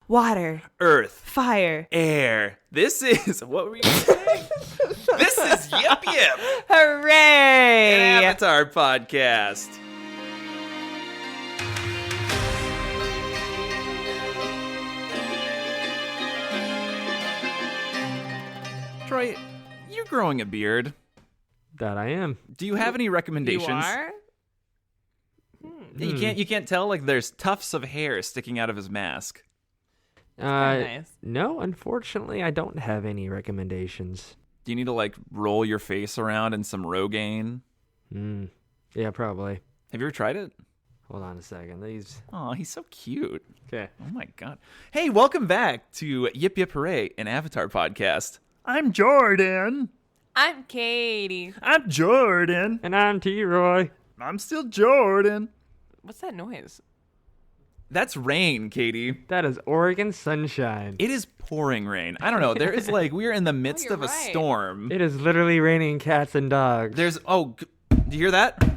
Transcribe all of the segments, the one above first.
Water. Earth. Fire. Air. This is... What were you saying? This is Yip Yip. Hooray! An Avatar podcast. Troy, you're growing a beard. That I am. Do you have any recommendations? You are? You can't tell? Like, there's tufts of hair sticking out of his mask. Nice. No, unfortunately, I don't have any recommendations. Do you need to, like, roll your face around in some Rogaine? Yeah, probably. Have you ever tried it? Hold on a second. These. Oh, he's so cute. Okay. Oh, my God. Hey, welcome back to Yip Yippers, an Avatar podcast. I'm Jordan. I'm Katie. I'm Jordan. And I'm T-Roy. I'm still Jordan. What's that noise? That's rain, Katie. That is Oregon sunshine. It is pouring rain. I don't know. There is we're in the midst of a right. storm. It is literally raining cats and dogs. Do you hear that? Get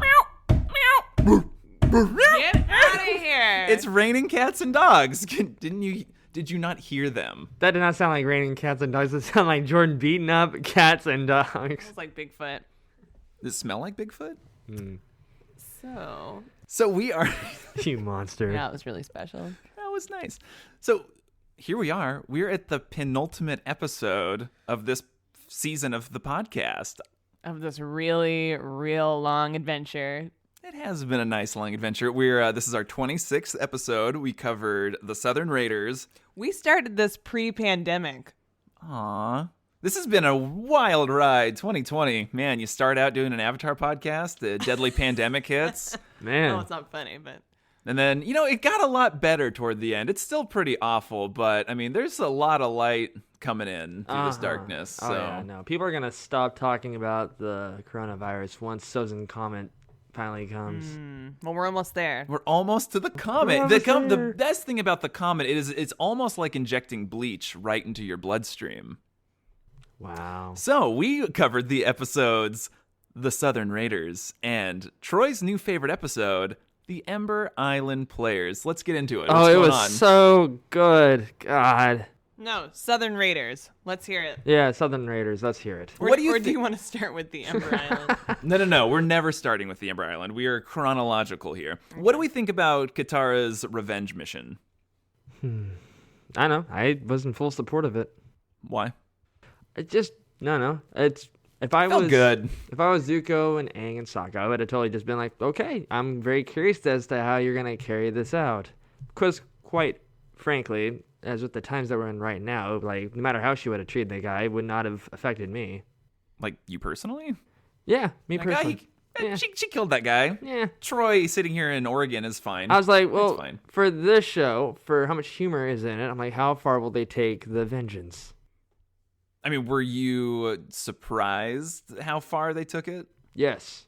out of here. It's raining cats and dogs. Did you not hear them? That did not sound like raining cats and dogs. It sounded like Jordan beating up cats and dogs. It's like Bigfoot. Does it smell like Bigfoot? So we are... You monster. that was really special. That was nice. So here we are. We're at the penultimate episode of this season of the podcast. Of this really, real long adventure. It has been a nice long adventure. This is our 26th episode. We covered the Southern Raiders. We started this pre-pandemic. Aww. This has been a wild ride, 2020. Man, you start out doing an Avatar podcast, the deadly pandemic hits. Man. Oh, it's not funny, but... And then, it got a lot better toward the end. It's still pretty awful, but, I mean, there's a lot of light coming in through this darkness. So. Oh, yeah, no. People are going to stop talking about the coronavirus once Sozen Comet finally comes. Well, we're almost there. We're almost to the comet. The best thing about the comet is it's almost like injecting bleach right into your bloodstream. Wow. So we covered the episodes The Southern Raiders and Troy's new favorite episode, The Ember Island Players. Let's get into it. What's it going was on? so good. God. No, Southern Raiders. Let's hear it. Yeah, Southern Raiders. Let's hear it. Or do you want to start with the Ember Island? No. We're never starting with the Ember Island. We are chronological here. Okay. What do we think about Katara's revenge mission? I know. I was in full support of it. Why? It just no. If I felt was good. If I was Zuko and Aang and Sokka, I would have totally just been like, okay, I'm very curious as to how you're gonna carry this out. Because quite frankly, as with the times that we're in right now, like no matter how she would have treated the guy, it would not have affected me. Like you personally? Yeah, me that personally. Guy, yeah. She killed that guy. Yeah. Troy sitting here in Oregon is fine. I was like, well, for this show, for how much humor is in it, I'm like, how far will they take the vengeance? I mean, were you surprised how far they took it? Yes.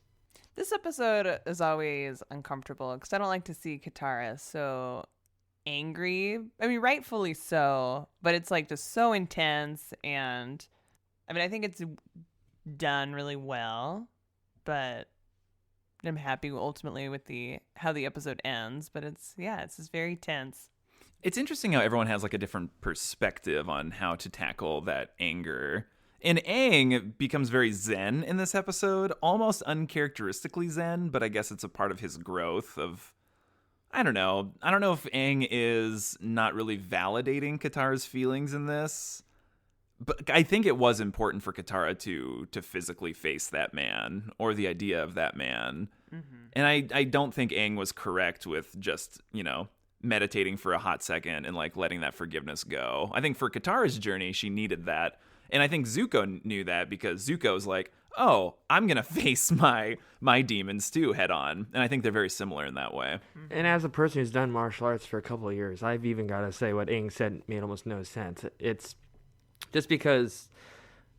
This episode is always uncomfortable because I don't like to see Katara so angry. I mean, rightfully so, but it's like just so intense. And I mean, I think it's done really well, but I'm happy ultimately with how the episode ends. But it's just very tense. It's interesting how everyone has like a different perspective on how to tackle that anger. And Aang becomes very zen in this episode, almost uncharacteristically zen, but I guess it's a part of his growth of, I don't know if Aang is not really validating Katara's feelings in this, but I think it was important for Katara to physically face that man or the idea of that man. Mm-hmm. And I don't think Aang was correct with just, meditating for a hot second and like letting that forgiveness go. I think for Katara's journey, she needed that. And I think Zuko knew that because Zuko's like, oh, I'm going to face my demons too head on. And I think they're very similar in that way. And as a person who's done martial arts for a couple of years, I've even got to say what Aang said made almost no sense. It's just because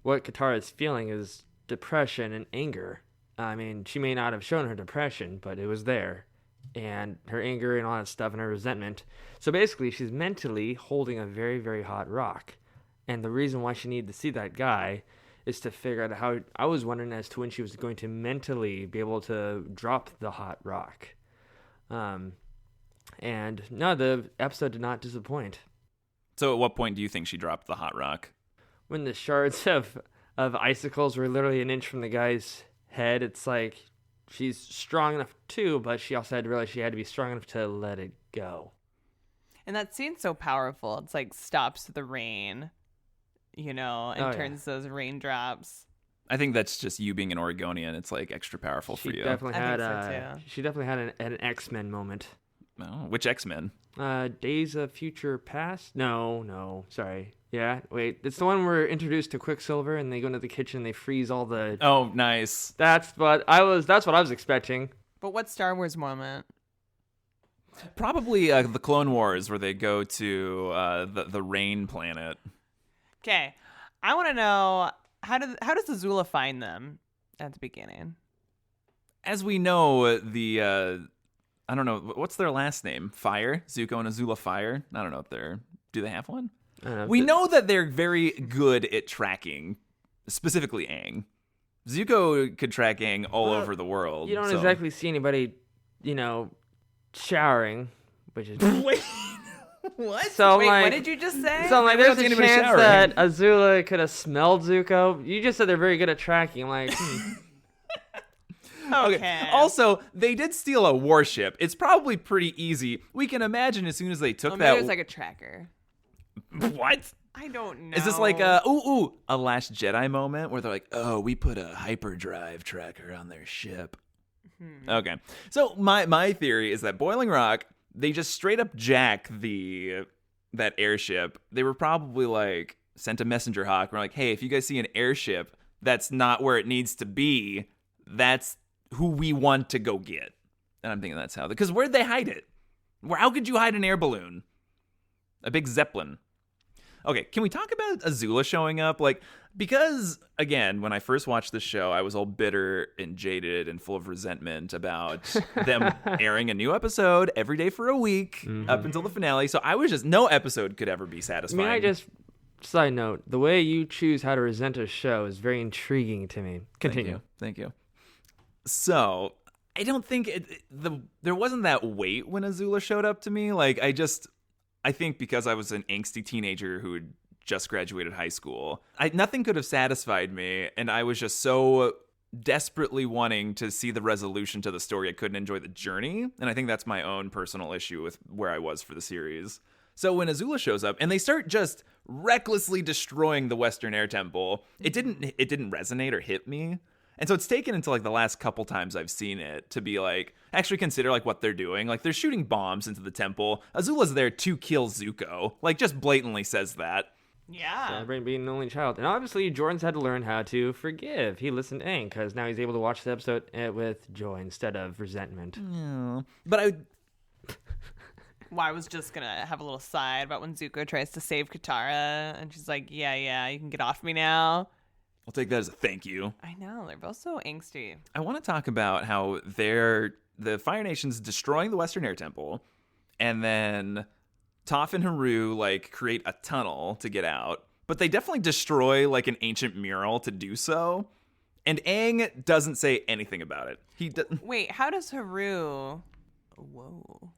what Katara is feeling is depression and anger. I mean, she may not have shown her depression, but it was there. And her anger and all that stuff and her resentment. So basically, she's mentally holding a very, very hot rock. And the reason why she needed to see that guy is to figure out how... I was wondering as to when she was going to mentally be able to drop the hot rock. And no, the episode did not disappoint. So at what point do you think she dropped the hot rock? When the shards of icicles were literally an inch from the guy's head, it's like she's strong enough too, but she also had to realize she had to be strong enough to let it go. And that scene's so powerful. It's like stops the rain, and turns those raindrops. I think that's just you being an Oregonian. It's like extra powerful for you. I think so, too. She definitely had an X-Men moment. Oh, which X-Men? Days of Future Past? No, sorry. Yeah, wait. It's the one where we're introduced to Quicksilver and they go into the kitchen and they freeze all the... Oh, nice. That's what I was expecting. But what Star Wars moment? Probably the Clone Wars, where they go to the rain planet. Okay, I want to know, how does Azula find them at the beginning? As we know, I don't know, what's their last name? Fire? Zuko and Azula Fire? I don't know if do they have one? We know that they're very good at tracking, specifically Aang. Zuko could track Aang all over the world. You don't exactly see anybody, showering, which is... Wait, what? So Wait, like, what did you just say? So like, there's a anybody chance showering. that Azula could have smelled Zuko. You just said they're very good at tracking. I'm like, Okay. Also, they did steal a warship. It's probably pretty easy. We can imagine as soon as they took Maybe that... it was like a tracker. What? I don't know. Is this like a Last Jedi moment where they're like, oh, we put a hyperdrive tracker on their ship? Okay. So my theory is that Boiling Rock, they just straight up jack that airship. They were probably like sent a messenger hawk. We're like, hey, if you guys see an airship that's not where it needs to be, that's who we want to go get. And I'm thinking that's how. Because where'd they hide it? How could you hide an air balloon? A big Zeppelin. Okay, can we talk about Azula showing up? Like, because, again, when I first watched the show, I was all bitter and jaded and full of resentment about them airing a new episode every day for a week up until the finale. So I was just, no episode could ever be satisfying. Side note, the way you choose how to resent a show is very intriguing to me. Continue. Thank you. So, I don't think there wasn't that weight when Azula showed up to me. Like, I think because I was an angsty teenager who had just graduated high school, nothing could have satisfied me, and I was just so desperately wanting to see the resolution to the story, I couldn't enjoy the journey, and I think that's my own personal issue with where I was for the series. So when Azula shows up, and they start just recklessly destroying the Western Air Temple, it didn't resonate or hit me. And so it's taken until like the last couple times I've seen it to be like, actually consider like what they're doing. Like they're shooting bombs into the temple. Azula's there to kill Zuko. Like just blatantly says that. Yeah. Celebrating being an only child. And obviously Jordan's had to learn how to forgive. He listened to Aang because now he's able to watch the episode with joy instead of resentment. Yeah. But Well, I was just going to have a little side about when Zuko tries to save Katara and she's like, yeah, you can get off me now. I'll take that as a thank you. I know, they're both so angsty. I want to talk about how the Fire Nation's destroying the Western Air Temple, and then Toph and Haru like create a tunnel to get out, but they definitely destroy like an ancient mural to do so, and Aang doesn't say anything about it. Wait, how does Haru? Whoa.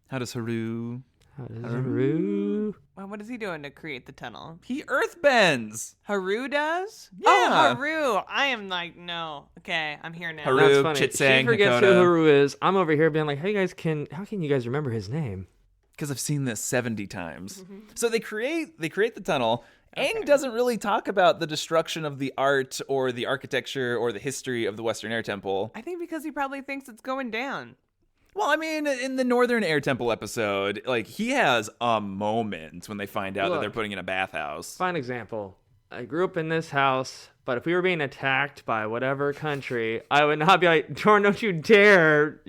How does Haru? Haru? Well, what is he doing to create the tunnel? He earthbends. Haru does? Yeah. Oh, Haru. I am like, no. Okay, I'm here now. Haru. That's funny. Chitsang, She forgets Hakoda. who Haru is. I'm over here being like, how can you guys remember his name? Because I've seen this 70 times. So they create the tunnel. Aang doesn't really talk about the destruction of the art or the architecture or the history of the Western Air Temple. I think because he probably thinks it's going down. Well, I mean, in the Northern Air Temple episode, like, he has a moment when they find out that they're putting in a bathhouse. Fine example. I grew up in this house, but if we were being attacked by whatever country, I would not be like, Jordan, don't you dare,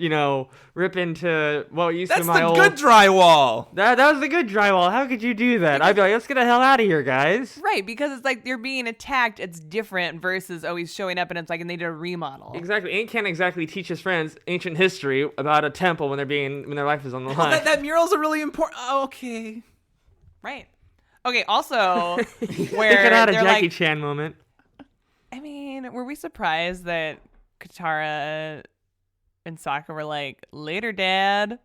rip into what used to That's be my old... the good drywall! That was the good drywall. How could you do that? I'd be like, let's get the hell out of here, guys. Right, because it's like they're being attacked. It's different versus, he's showing up and it's like, and they did a remodel. Exactly. Aang can't exactly teach his friends ancient history about a temple when their life is on the line. Well, that mural's a really important... okay. Right. Okay, also, They where could have had a they're Jackie like, Chan moment. I mean, were we surprised that Katara and Sokka were like, later, Dad?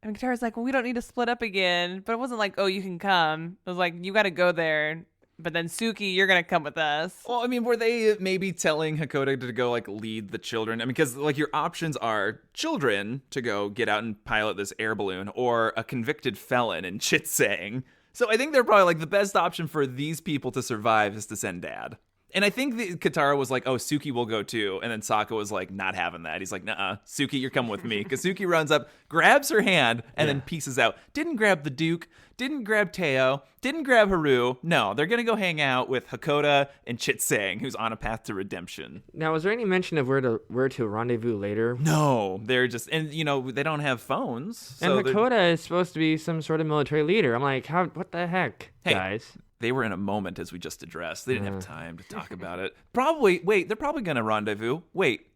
And Katara's like, well, we don't need to split up again. But it wasn't like, oh, you can come. It was like, you got to go there. But then Suki, you're going to come with us. Well, I mean, were they maybe telling Hakoda to go, like, lead the children? I mean, because, like, your options are children to go get out and pilot this air balloon, or a convicted felon in Chitsang. So I think they're probably, like, the best option for these people to survive is to send Dad. And I think Katara was like, oh, Suki will go too. And then Sokka was like, not having that. He's like, nuh-uh, Suki, you're coming with me. Because Suki runs up, grabs her hand, and then pieces out. Didn't grab the Duke, didn't grab Teo, didn't grab Haru. No, they're going to go hang out with Hakoda and Chitsang, who's on a path to redemption. Now, was there any mention of where to rendezvous later? No, they're just, and you know, they don't have phones. So and Hakoda is supposed to be some sort of military leader. I'm like, what the heck, guys? They were in a moment, as we just addressed. They didn't have time to talk about it. They're probably going to rendezvous. Wait.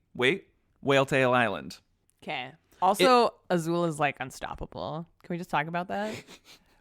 Whale Tail Island. Okay. Also, Azula's like unstoppable. Can we just talk about that?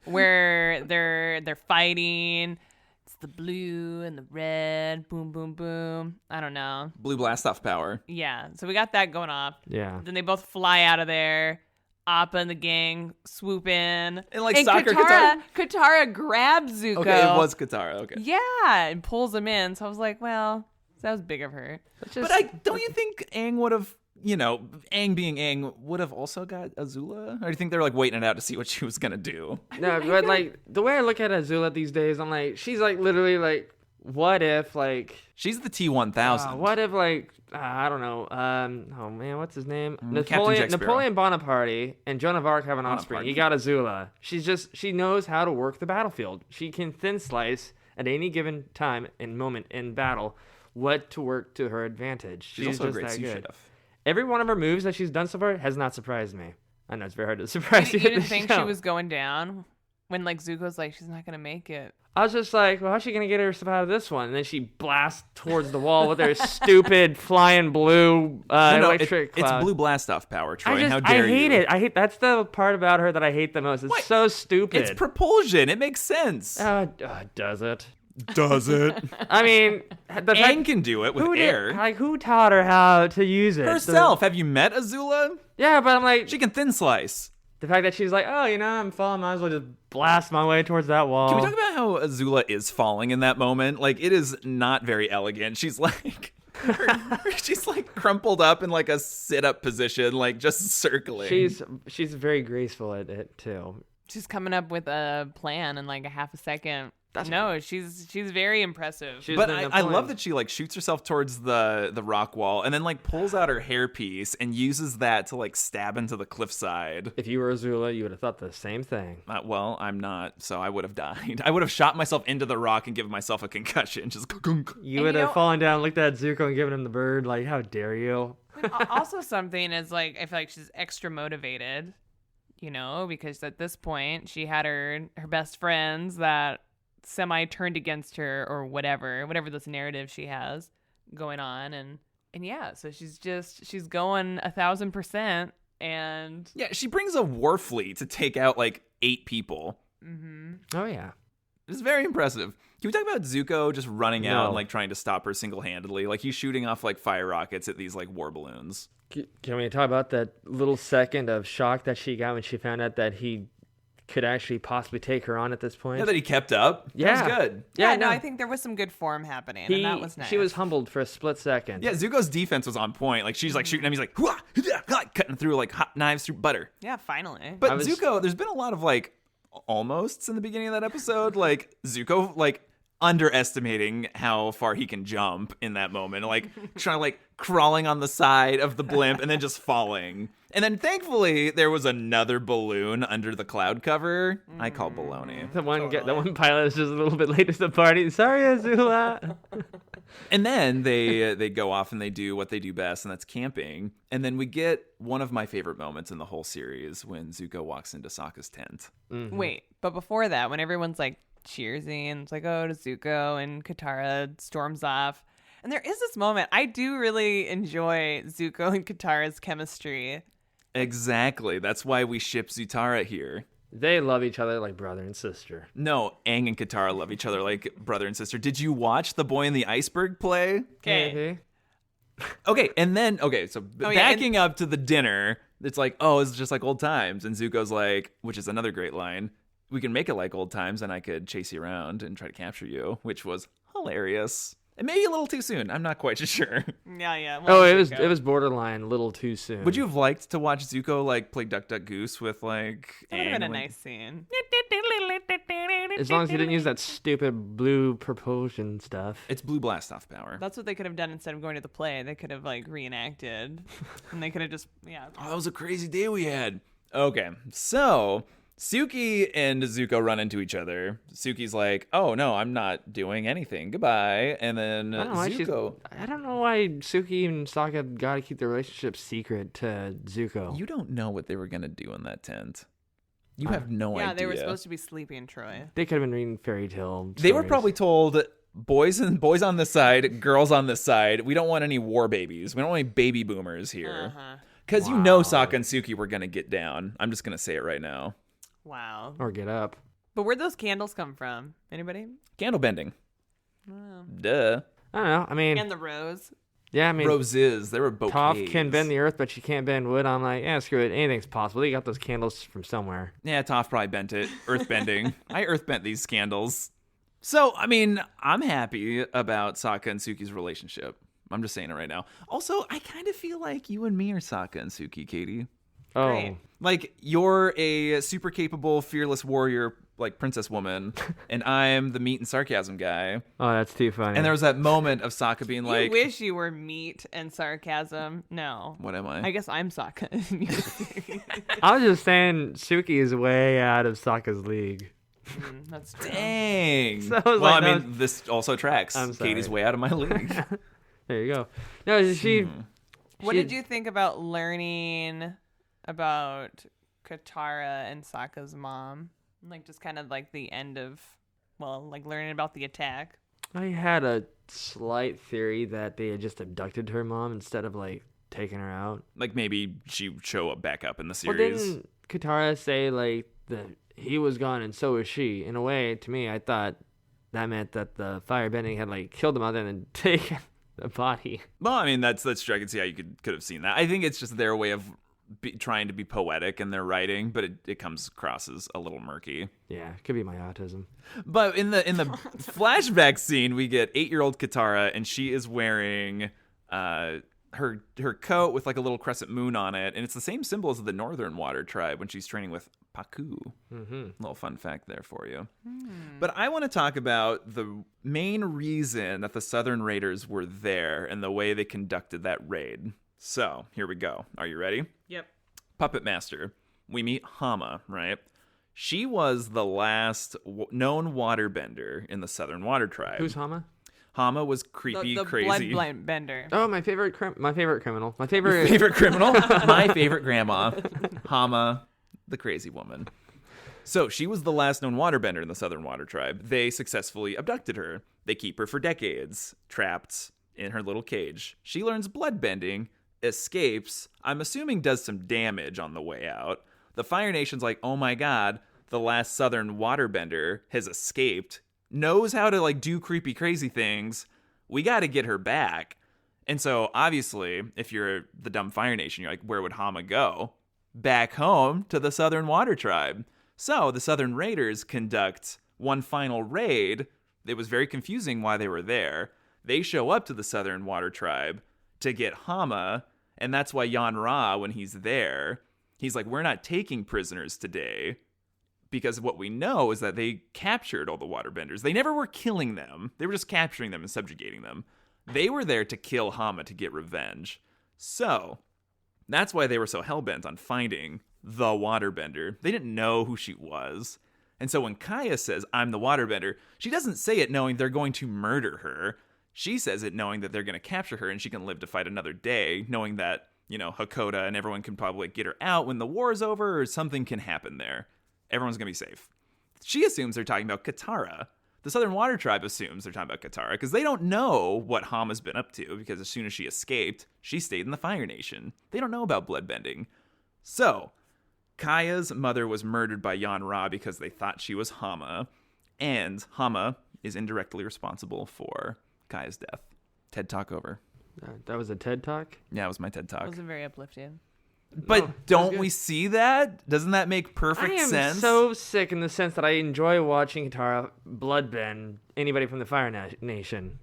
Where they're fighting. It's the blue and the red. Boom, boom, boom. I don't know. Blue blast off power. Yeah. So we got that going off. Yeah. Then they both fly out of there. Appa and the gang swoop in. And like Katara grabs Zuko. Okay, it was Katara. Okay. Yeah, and pulls him in. So I was like, well, that was big of her. Don't you think Aang would have, Aang being Aang, would have also got Azula? Or do you think they're like waiting it out to see what she was going to do? No, but like the way I look at Azula these days, I'm like, she's like literally like, what if like... She's the T-1000. What if like... I don't know. Oh man, what's his name? Captain Jack Sparrow. Napoleon Bonaparte and Joan of Arc have an offspring. You got Azula. She knows how to work the battlefield. She can thin slice at any given time and moment in battle what to work to her advantage. She's also a great sous chef. Every one of her moves that she's done so far has not surprised me. I know it's very hard to surprise you. You didn't think she was going down when like Zuko's like, she's not gonna make it. I was just like, well, how's she going to get herself out of this one? And then she blasts towards the wall with her stupid flying blue electric cloud. It's blue blast off power, Troy. How dare you? I hate it. That's the part about her that I hate the most. It's so stupid. It's propulsion. It makes sense. Does it? Does it? I mean, Aang can do it with air. Who taught her how to use it? Herself. Have you met Azula? Yeah, but I'm like... She can thin slice. The fact that she's like, I'm falling, might as well just blast my way towards that wall. Can we talk about how Azula is falling in that moment? Like, it is not very elegant. She's like, she's like crumpled up in like a sit-up position, like just circling. She's very graceful at it too. She's coming up with a plan in like a half a second. She's very impressive. But I love that she like shoots herself towards the rock wall and then like pulls out her hairpiece and uses that to like stab into the cliffside. If you were Azula, you would have thought the same thing. Well, I'm not, so I would have died. I would have shot myself into the rock and given myself a concussion. Just you would have fallen down, looked at Zuko, and given him the bird. Like, how dare you? Also, something is like I feel like she's extra motivated, because at this point she had her best friends that semi turned against her or whatever this narrative she has going on, and yeah, so she's going 1,000%, and yeah, she brings a war fleet to take out like 8 people. Mm-hmm. Oh yeah, it's very impressive. Can we talk about Zuko just running out and like trying to stop her single-handedly? Like he's shooting off like fire rockets at these like war balloons. Can we talk about that little second of shock that she got when she found out that he could actually possibly take her on at this point? Yeah, that he kept up. Yeah. That was good. Yeah, no, I think there was some good form happening, and that was nice. She was humbled for a split second. Yeah, Zuko's defense was on point. Like, she's like shooting him. He's like, cutting through like hot knives through butter. Yeah, finally. But Zuko, there's been a lot of like almosts in the beginning of that episode. Like, Zuko, like, underestimating how far he can jump in that moment. Like, trying to, like, crawling on the side of the blimp and then just falling. And then thankfully there was another balloon under the cloud cover. I call baloney. The one pilot is just a little bit late to the party. Sorry, Azula. And then they go off and they do what they do best, and that's camping. And then we get one of my favorite moments in the whole series when Zuko walks into Sokka's tent. Mm-hmm. Wait, but before that, when everyone's like cheersing, it's like, oh, to Zuko, and Katara storms off. And there is this moment. I do really enjoy Zuko and Katara's chemistry. Exactly. That's why we ship Zutara here. They love each other like brother and sister. No, Aang and Katara love each other like brother and sister. Did you watch The Boy in the Iceberg play? Okay. Okay, and then, so backing up to the dinner, It's like, oh, it's just like old times. And Zuko's like, which is another great line, we can make it like old times and I could chase you around and try to capture you, which was hilarious. And maybe a little too soon. I'm not quite sure. Yeah. Oh, Well, it was borderline a little too soon. Would you have liked to watch Zuko like play Duck Duck Goose with like That would have been a Aang, like- nice scene. As long as you didn't use that stupid blue propulsion stuff. It's blue blast off power. That's what they could have done instead of going to the play. They could have like reenacted, and they could have just Oh, that was a crazy day we had. Okay, so Suki and Zuko run into each other. Suki's like, oh no, I'm not doing anything. Goodbye. And then Zuko. I don't know why Suki and Sokka got to keep their relationship secret to Zuko. You don't know what they were going to do in that tent. You have no idea. Yeah, they were supposed to be sleeping Troy. They could have been reading fairy tale They were stories. probably told, boys on this side, girls on this side. We don't want any war babies. We don't want any baby boomers here. Because you know Sokka and Suki were going to get down. I'm just going to say it right now. Wow. Or get up. But where'd those candles come from? Anybody? Candle bending. Oh. Duh. I don't know. I mean, And the rose. yeah, I mean, Roses. They were bouquets. Toph can bend the earth, but she can't bend wood. I'm like, yeah, screw it. Anything's possible. They got those candles from somewhere. Yeah, Toph probably bent it. Earth bending. I earth bent these candles. So, I mean, I'm happy about Sokka and Suki's relationship. I'm just saying it right now. Also, I kind of feel like you and me are Sokka and Suki, Katie. Oh, Right. Like, you're a super capable, fearless warrior, like princess woman, and I'm the meat and sarcasm guy. oh, that's too funny. And there was that moment of Sokka being like, you wish you were meat and sarcasm. No. what am I? I guess I'm Sokka. I was just saying, Suki is way out of Sokka's league. That's true. Dang. So I was well, like, I no. mean, this also tracks. I'm sorry. Katie's way out of my league. There you go. No, she. What did you think about learning about Katara and Sokka's mom? Like, just kind of like the end of, well, like learning about the attack. I had a slight theory that they had just abducted her mom instead of like taking her out. Like, maybe she show up back up in the Well, series. didn't Katara say like that he was gone and so was she? In a way, to me, I thought that meant that the firebending had like killed the mother and then taken the body. Well, I mean, that's true. I can see how you could have seen that. I think it's just their way of trying to be poetic in their writing, but it comes across as a little murky. Yeah, could be my autism. But in the flashback scene, we get 8-year-old Katara, and she is wearing her coat with like a little crescent moon on it, and it's the same symbol as the Northern Water Tribe when she's training with Paku. Little fun fact there for you. But I want to talk about the main reason that the Southern Raiders were there and the way they conducted that raid. So here we go. Are you ready? Yep. Puppet Master. We meet Hama, right? She was the last known waterbender in the Southern Water Tribe. Who's Hama? Hama was creepy, The crazy. blood bender. Oh, my favorite criminal. My Your favorite. favorite criminal? My favorite grandma. Hama, the crazy woman. So she was the last known waterbender in the Southern Water Tribe. They successfully abducted her. They keep her for decades, trapped in her little cage. She learns bloodbending, escapes, I'm assuming does some damage on the way out. The Fire Nation's like, oh my god, the last Southern waterbender has escaped, knows how to like do creepy crazy things. We got to get her back. And so obviously, if you're the dumb Fire Nation, you're like, where would Hama go? Back home to the Southern Water Tribe. So the Southern Raiders conduct one final raid. It was very confusing why they were there. They show up to the Southern Water Tribe to get Hama, and that's why Yan Ra, when he's there, he's like, we're not taking prisoners today, because what we know is that they captured all the waterbenders. They never were killing them. They were just capturing them and subjugating them. They were there to kill Hama to get revenge. So that's why they were so hell-bent on finding the waterbender. They didn't know who she was. And so when Kya says, I'm the waterbender, she doesn't say it knowing they're going to murder her. She says it knowing that they're going to capture her and she can live to fight another day, knowing that, you know, Hakoda and everyone can probably get her out when the war is over or something can happen there. Everyone's going to be safe. She assumes they're talking about Katara. The Southern Water Tribe assumes they're talking about Katara because they don't know what Hama's been up to, because as soon as she escaped, she stayed in the Fire Nation. They don't know about bloodbending. So Kaya's mother was murdered by Yan Ra because they thought she was Hama, and Hama is indirectly responsible for Kaya's death. TED Talk over. That was a TED Talk? Yeah, it was my TED Talk. Wasn't very uplifting. But No, don't good. we see that? Doesn't that make perfect I am sense? so sick in the sense that I enjoy watching Katara bloodbend anybody from the Fire Nation.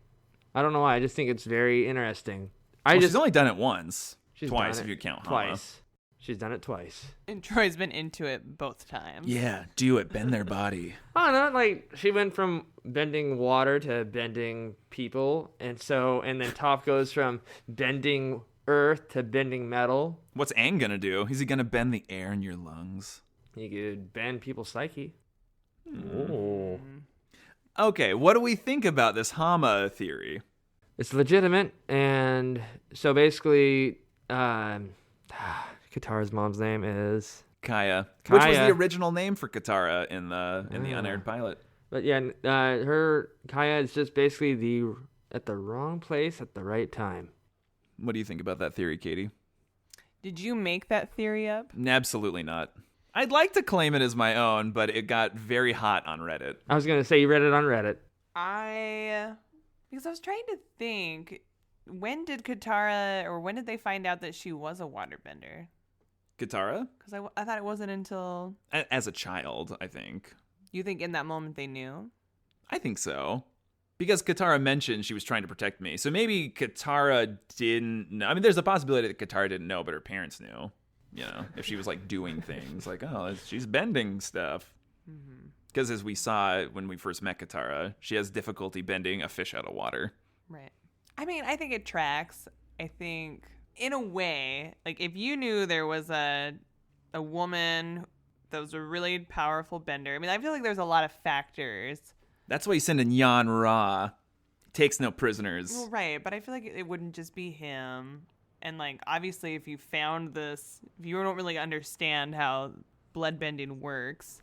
I don't know why. I just think it's very interesting. She's only done it once. She's Twice done if it you count Hama. twice. She's done it twice. And Troy's been into it both times. Yeah, do it. Bend their body. Oh no, like she went from bending water to bending people, and then Toph goes from bending earth to bending metal. What's Aang gonna do? Is he gonna bend the air in your lungs? He could bend people's psyche. Oh. Okay, what do we think about this Hama theory? It's legitimate, and so basically, Katara's mom's name is Kya, which was Kya. the original name for Katara in the unaired pilot. But yeah, her Kya is just basically at the wrong place at the right time. What do you think about that theory, Katie? Did you make that theory up? Absolutely not. I'd like to claim it as my own, but it got very hot on Reddit. I was gonna say you read it on Reddit. Because I was trying to think, when did they find out that she was a waterbender? Katara? Because I thought it wasn't until... As a child, I think. You think in that moment they knew? I think so. Because Katara mentioned she was trying to protect me. So maybe Katara didn't know. I mean, there's a possibility that Katara didn't know, but her parents knew. You know, if she was like doing things like, oh, she's bending stuff. Because as we saw when we first met Katara, she has difficulty bending a fish out of water. Right. I mean, I think it tracks. I think, in a way, like if you knew there was a woman that was a really powerful bender, I mean, I feel like there's a lot of factors. That's why you send in Yan Ra. Takes no prisoners. Well, right, but I feel like it wouldn't just be him. And, like, obviously, if you found this, if you don't really understand how bloodbending works,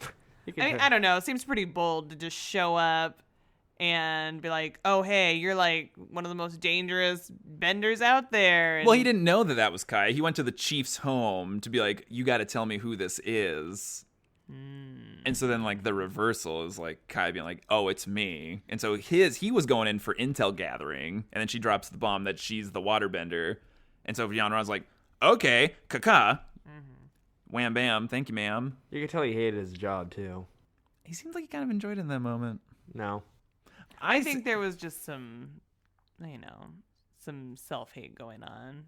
I don't know. It seems pretty bold to just show up and be like, oh, hey, you're, like, one of the most dangerous benders out there. And Well, he didn't know that was Kai. He went to the chief's home to be like, you got to tell me who this is. And so then, like, the reversal is, like, Kai being like, oh, it's me. And so he was going in for intel gathering, and then she drops the bomb that she's the waterbender. And so Yanra's like, okay, kaka. Wham bam, thank you, ma'am. You could tell he hated his job too. He seems like he kind of enjoyed it in that moment. No. I think there was just some self-hate going on.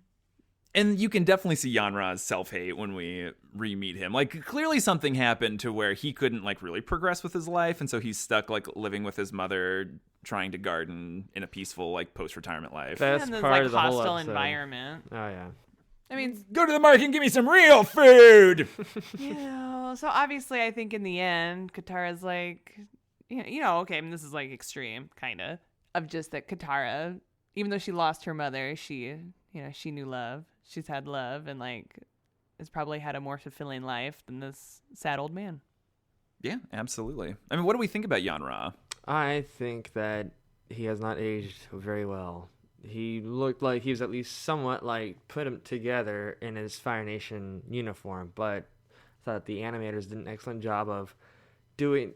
And you can definitely see Yanra's self-hate when we re-meet him. Like, clearly something happened to where he couldn't, like, really progress with his life, and so he's stuck, like, living with his mother, trying to garden in a peaceful, like, post-retirement life. That's And this, part like, of the whole hostile episode. environment. Oh yeah. I mean, Go to the market and give me some real food! so obviously I think in the end, Katara's like, okay, I mean, this is, like, extreme, kind of just that Katara, even though she lost her mother, she knew love. She's had love and, like, has probably had a more fulfilling life than this sad old man. Yeah, absolutely. I mean, what do we think about Yanra? I think that he has not aged very well. He looked like he was at least somewhat, like, put him together in his Fire Nation uniform, but I thought the animators did an excellent job of drawing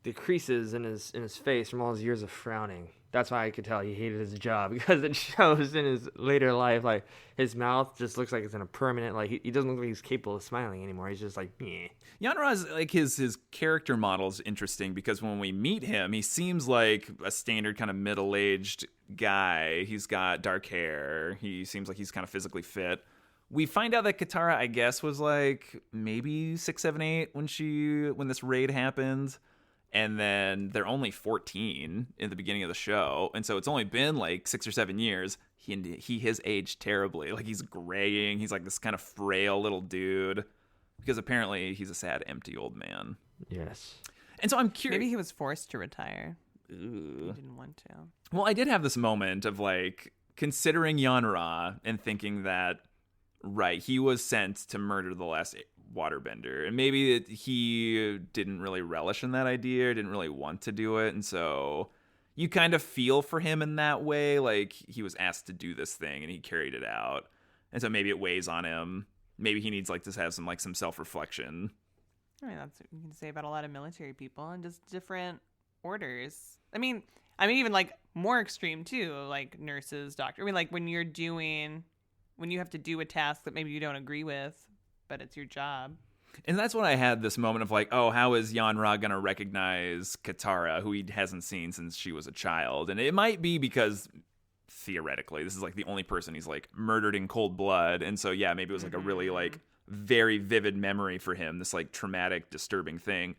the creases in his face from all his years of frowning. That's why I could tell he hated his job, because it shows in his later life. Like, his mouth just looks like it's in a permanent, like, he doesn't look like he's capable of smiling anymore. He's just like, meh. Yanra's, like, his character model is interesting because when we meet him, he seems like a standard kind of middle-aged guy. He's got dark hair. He seems like he's kind of physically fit. We find out that Katara, I guess, was, like, maybe 6, 7, 8 when this raid happened. And then they're only 14 in the beginning of the show. And so it's only been like 6 or 7 years. He has aged terribly. Like, he's graying. He's like this kind of frail little dude. Because apparently he's a sad, empty old man. Yes. And so I'm curious. Maybe he was forced to retire. He Ugh. didn't want to. Well, I did have this moment of, like, considering Yanra and thinking that, right, he was sent to murder the last waterbender, and maybe he didn't really relish in that idea, didn't really want to do it, and so you kind of feel for him in that way, like he was asked to do this thing and he carried it out, and so maybe it weighs on him. Maybe he needs, like, to have some self-reflection. I mean, that's what you can say about a lot of military people and just different orders. I mean, even, like, more extreme too, like nurses, doctors. I mean, like, when you're doing when you have to do a task that maybe you don't agree with, but it's your job. And that's when I had this moment of like, oh, how is Yanra going to recognize Katara, who he hasn't seen since she was a child? And it might be because theoretically this is like the only person he's like murdered in cold blood. And so, yeah, maybe it was like a really like very vivid memory for him, this like traumatic, disturbing thing.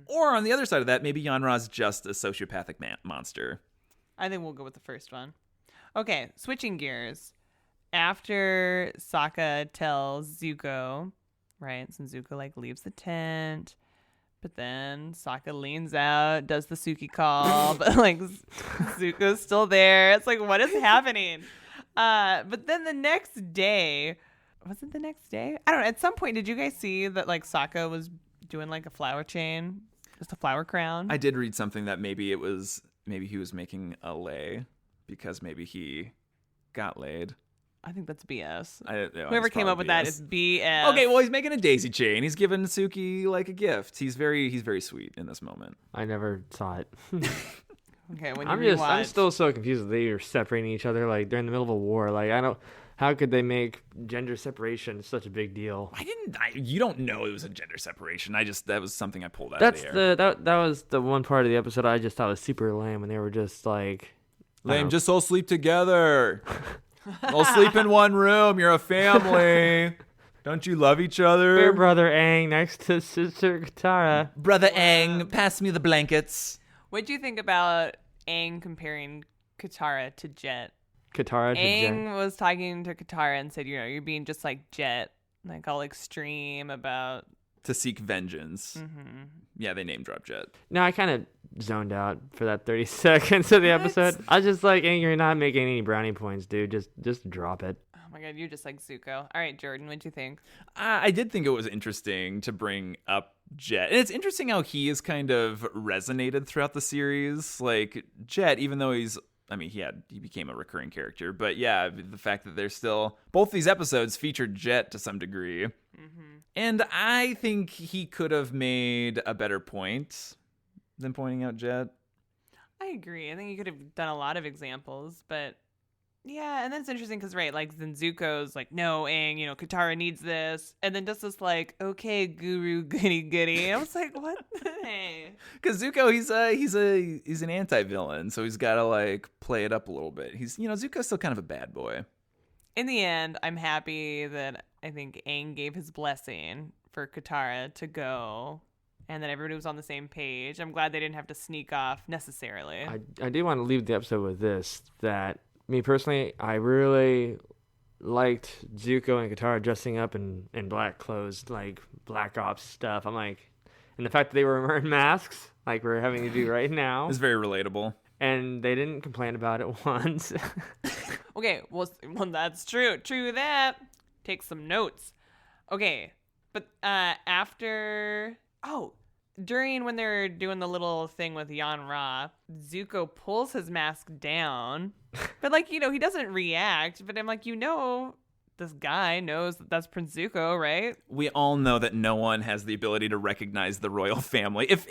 Or on the other side of that, maybe Yanra's just a sociopathic monster. I think we'll go with the first one. Okay, switching gears. After Sokka tells Zuko, right, since Zuko like leaves the tent, but then Sokka leans out, does the Suki call, but like Zuko's still there. It's like, what is happening? But then the next day, was it the next day? I don't know. At some point, did you guys see that like Sokka was doing like a flower chain, just a flower crown? I did read something that maybe he was making a lay because maybe he got laid. I think that's BS. Whoever came up with that is BS. Okay, well, he's making a daisy chain. He's giving Suki like a gift. He's very sweet in this moment. I never saw it. Okay, when you I'm still so confused that they are separating each other like they're in the middle of a war. Like how could they make gender separation such a big deal? You don't know it was a gender separation. That was something I pulled out of the air. That was the one part of the episode I just thought was super lame when they were just like lame. Just all sleep together. All sleep in one room. You're a family. Don't you love each other? Your brother Aang next to sister Katara. Brother Aang, pass me the blankets. What do you think about Aang comparing Katara to Jet? Aang was talking to Katara and said, you're being just like Jet, like all extreme about to seek vengeance. Yeah, they name drop Jet. No, I kind of zoned out for that 30 seconds of the episode. I was just like, Aang, you're not making any brownie points, dude. Just drop it. Oh my god, you're just like Zuko. All right, Jordan, what'd you think? I did think it was interesting to bring up Jet. And it's interesting how he has kind of resonated throughout the series. Like, Jet, even though he became a recurring character. But yeah, the fact that they're still... Both these episodes featured Jet to some degree. And I think he could have made a better point than pointing out Jet. I agree. I think you could have done a lot of examples, but yeah, and that's interesting because, right, like then Zuko's like, no, Aang, Katara needs this, and then just this like, okay, guru, goody, goody. I was like, what? Hey. Because Zuko, he's an anti-villain, so he's got to like play it up a little bit. Zuko's still kind of a bad boy. In the end, I'm happy that I think Aang gave his blessing for Katara to go. And that everybody was on the same page. I'm glad they didn't have to sneak off necessarily. I do want to leave the episode with this, that me personally, I really liked Zuko and Katara dressing up in black clothes, like Black Ops stuff. I'm like, and the fact that they were wearing masks, like we're having to do right now. It's very relatable. And they didn't complain about it once. Okay, well, that's true. True that. Take some notes. Okay, but during when they're doing the little thing with Yanra, Zuko pulls his mask down, but like, he doesn't react, but I'm like, this guy knows that's Prince Zuko, right? We all know that no one has the ability to recognize the royal family. If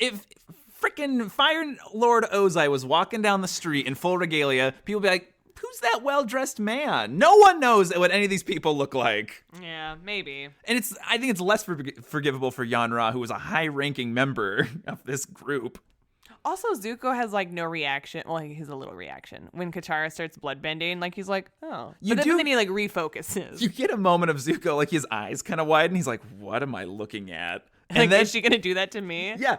frickin' Fire Lord Ozai was walking down the street in full regalia, people would be like, who's that well-dressed man? No one knows what any of these people look like. Yeah, maybe. And I think it's less forgivable for Yanra, who was a high-ranking member of this group. Also, Zuko has like no reaction. Well, he has a little reaction when Katara starts bloodbending. Like he's like, oh. But then he like refocuses. You get a moment of Zuko, like his eyes kind of widen. He's like, what am I looking at? And like, then, is she gonna do that to me? Yeah.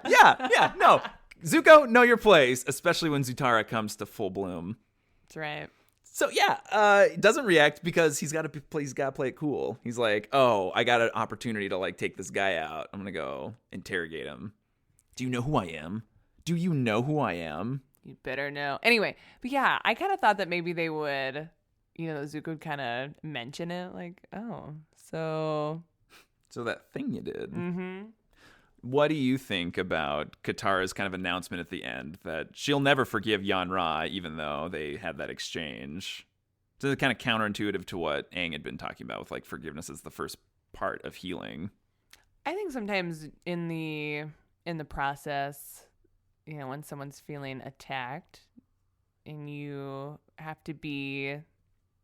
No, Zuko, know your place, especially when Zutara comes to full bloom. That's right. So yeah, doesn't react because he's got to play it cool. He's like, oh, I got an opportunity to like take this guy out. I'm gonna go interrogate him. Do you know who I am? Do you know who I am? You better know. Anyway, but yeah, I kind of thought that maybe they would, Zuko would kind of mention it, like, oh, so that thing you did. Mm-hmm. What do you think about Katara's kind of announcement at the end that she'll never forgive Yanra, even though they had that exchange? So it's kind of counterintuitive to what Aang had been talking about with like forgiveness as the first part of healing. I think sometimes in the process, when someone's feeling attacked and you have to be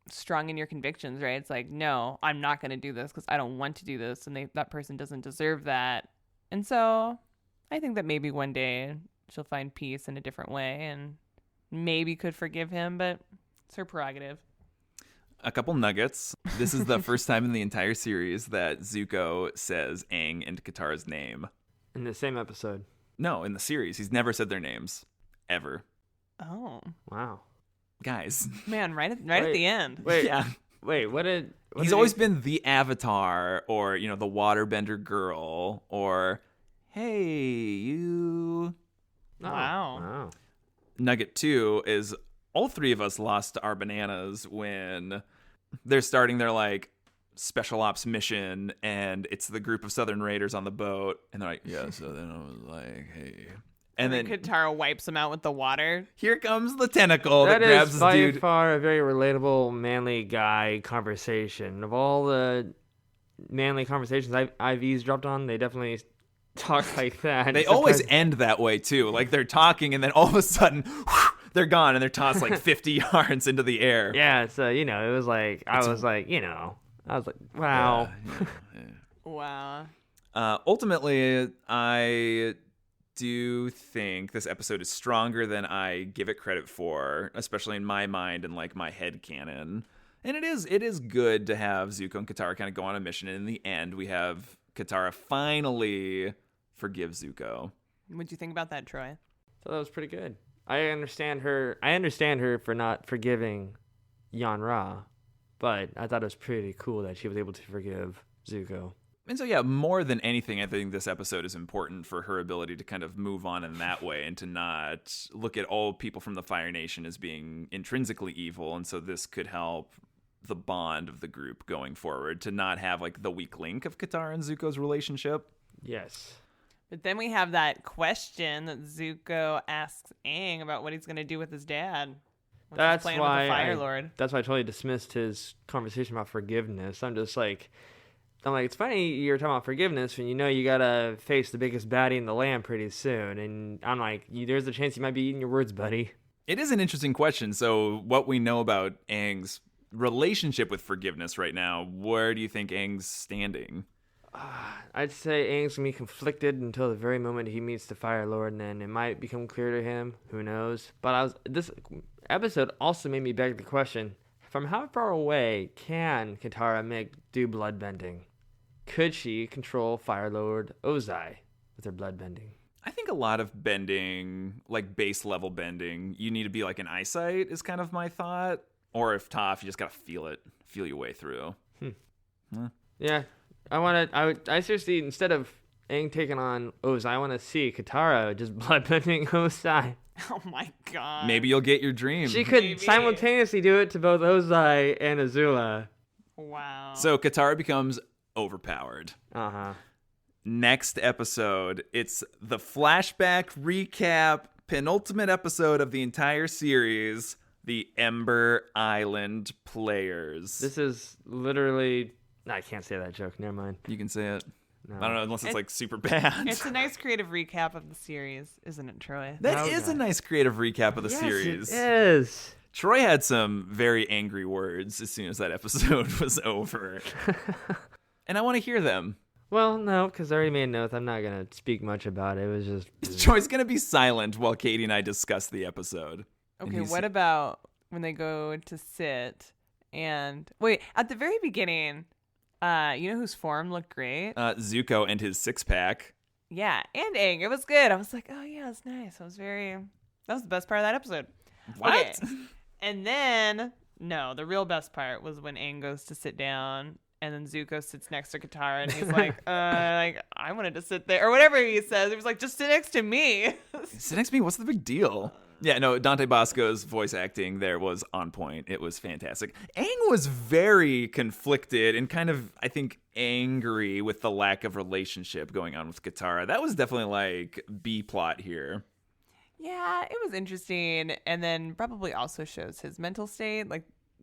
strong in your convictions, right? It's like, no, I'm not going to do this because I don't want to do this, and that person doesn't deserve that. And so I think that maybe one day she'll find peace in a different way and maybe could forgive him, but it's her prerogative. A couple nuggets. This is the first time in the entire series that Zuko says Aang and Katara's name. In the same episode. No, in the series. He's never said their names. Ever. Oh. Wow. Guys. Man, right at the end. Wait. Yeah. Wait, what did He's always been the Avatar, or, the waterbender girl, or, hey, you. Oh, Wow. Nugget 2 is all three of us lost our bananas when they're starting their, special ops mission, and it's the group of Southern Raiders on the boat, and they're like, yeah, so then I was like, hey. And then Katara wipes him out with the water. here comes the tentacle that That grabs is this by dude. far a very relatable manly guy conversation. Of all the manly conversations I've eavesdropped on, they definitely talk like that. They always end that way, too. Like, they're talking, and then all of a sudden, they're gone, and they're tossed 50 yards into the air. Yeah, so, it was like, I was like, wow. Wow. Ultimately, I do think this episode is stronger than I give it credit for, especially in my mind and my head canon. And it is good to have Zuko and Katara kind of go on a mission, and in the end we have Katara finally forgive Zuko. What'd you think about that, Troy? So that was pretty good. I understand her for not forgiving Yan Ra, but I thought it was pretty cool that she was able to forgive Zuko. And so, yeah, more than anything, I think this episode is important for her ability to kind of move on in that way and to not look at all people from the Fire Nation as being intrinsically evil. And so this could help the bond of the group going forward, to not have the weak link of Katara and Zuko's relationship. Yes. But then we have that question that Zuko asks Aang about what he's going to do with his dad. when he's That's playing why with the Fire Lord. That's why I totally dismissed his conversation about forgiveness. I'm like, it's funny you're talking about forgiveness when you gotta face the biggest baddie in the land pretty soon. And I'm like, there's a chance you might be eating your words, buddy. It is an interesting question. So what we know about Aang's relationship with forgiveness right now, where do you think Aang's standing? I'd say Aang's gonna be conflicted until the very moment he meets the Fire Lord, and then it might become clear to him. Who knows? But this episode also made me beg the question: from how far away can Katara do bloodbending? Could she control Fire Lord Ozai with her bloodbending? I think a lot of bending, base level bending, you need to be an eyesight is kind of my thought. Or if Toph, you just gotta feel your way through. Yeah, I seriously, instead of Aang taking on Ozai, I want to see Katara just bloodbending Ozai. Oh my god. Maybe you'll get your dream. She could Maybe. simultaneously do it to both Ozai and Azula. Wow. So Katara becomes overpowered. Uh-huh. Next episode, it's the flashback recap, penultimate episode of the entire series, the Ember Island Players. This is literally... I can't say that joke. Never mind. You can say it. No. I don't know, unless it's super bad. It's a nice creative recap of the series, isn't it, Troy? That is a nice creative recap of the Yes, series. it is. Troy had some very angry words as soon as that episode was over. And I want to hear them. Well, no, because I already made a note. I'm not going to speak much about it. It was just... Troy's going to be silent while Katie and I discuss the episode. Okay, what about when they go to sit and... Wait, at the very beginning, you know whose form looked great? Zuko and his six-pack. Yeah, and Aang. It was good. I was like, oh yeah, it's nice. That was the best part of that episode. What? Okay. And then, no, the real best part was when Aang goes to sit down and then Zuko sits next to Katara and he's like, I wanted to sit there, or whatever he says. He was like, just sit next to me. Sit next to me? What's the big deal? Yeah, no, Dante Bosco's voice acting there was on point. It was fantastic. Aang was very conflicted and kind of, I think, angry with the lack of relationship going on with Katara. That was definitely B-plot here. Yeah, it was interesting. And then probably also shows his mental state,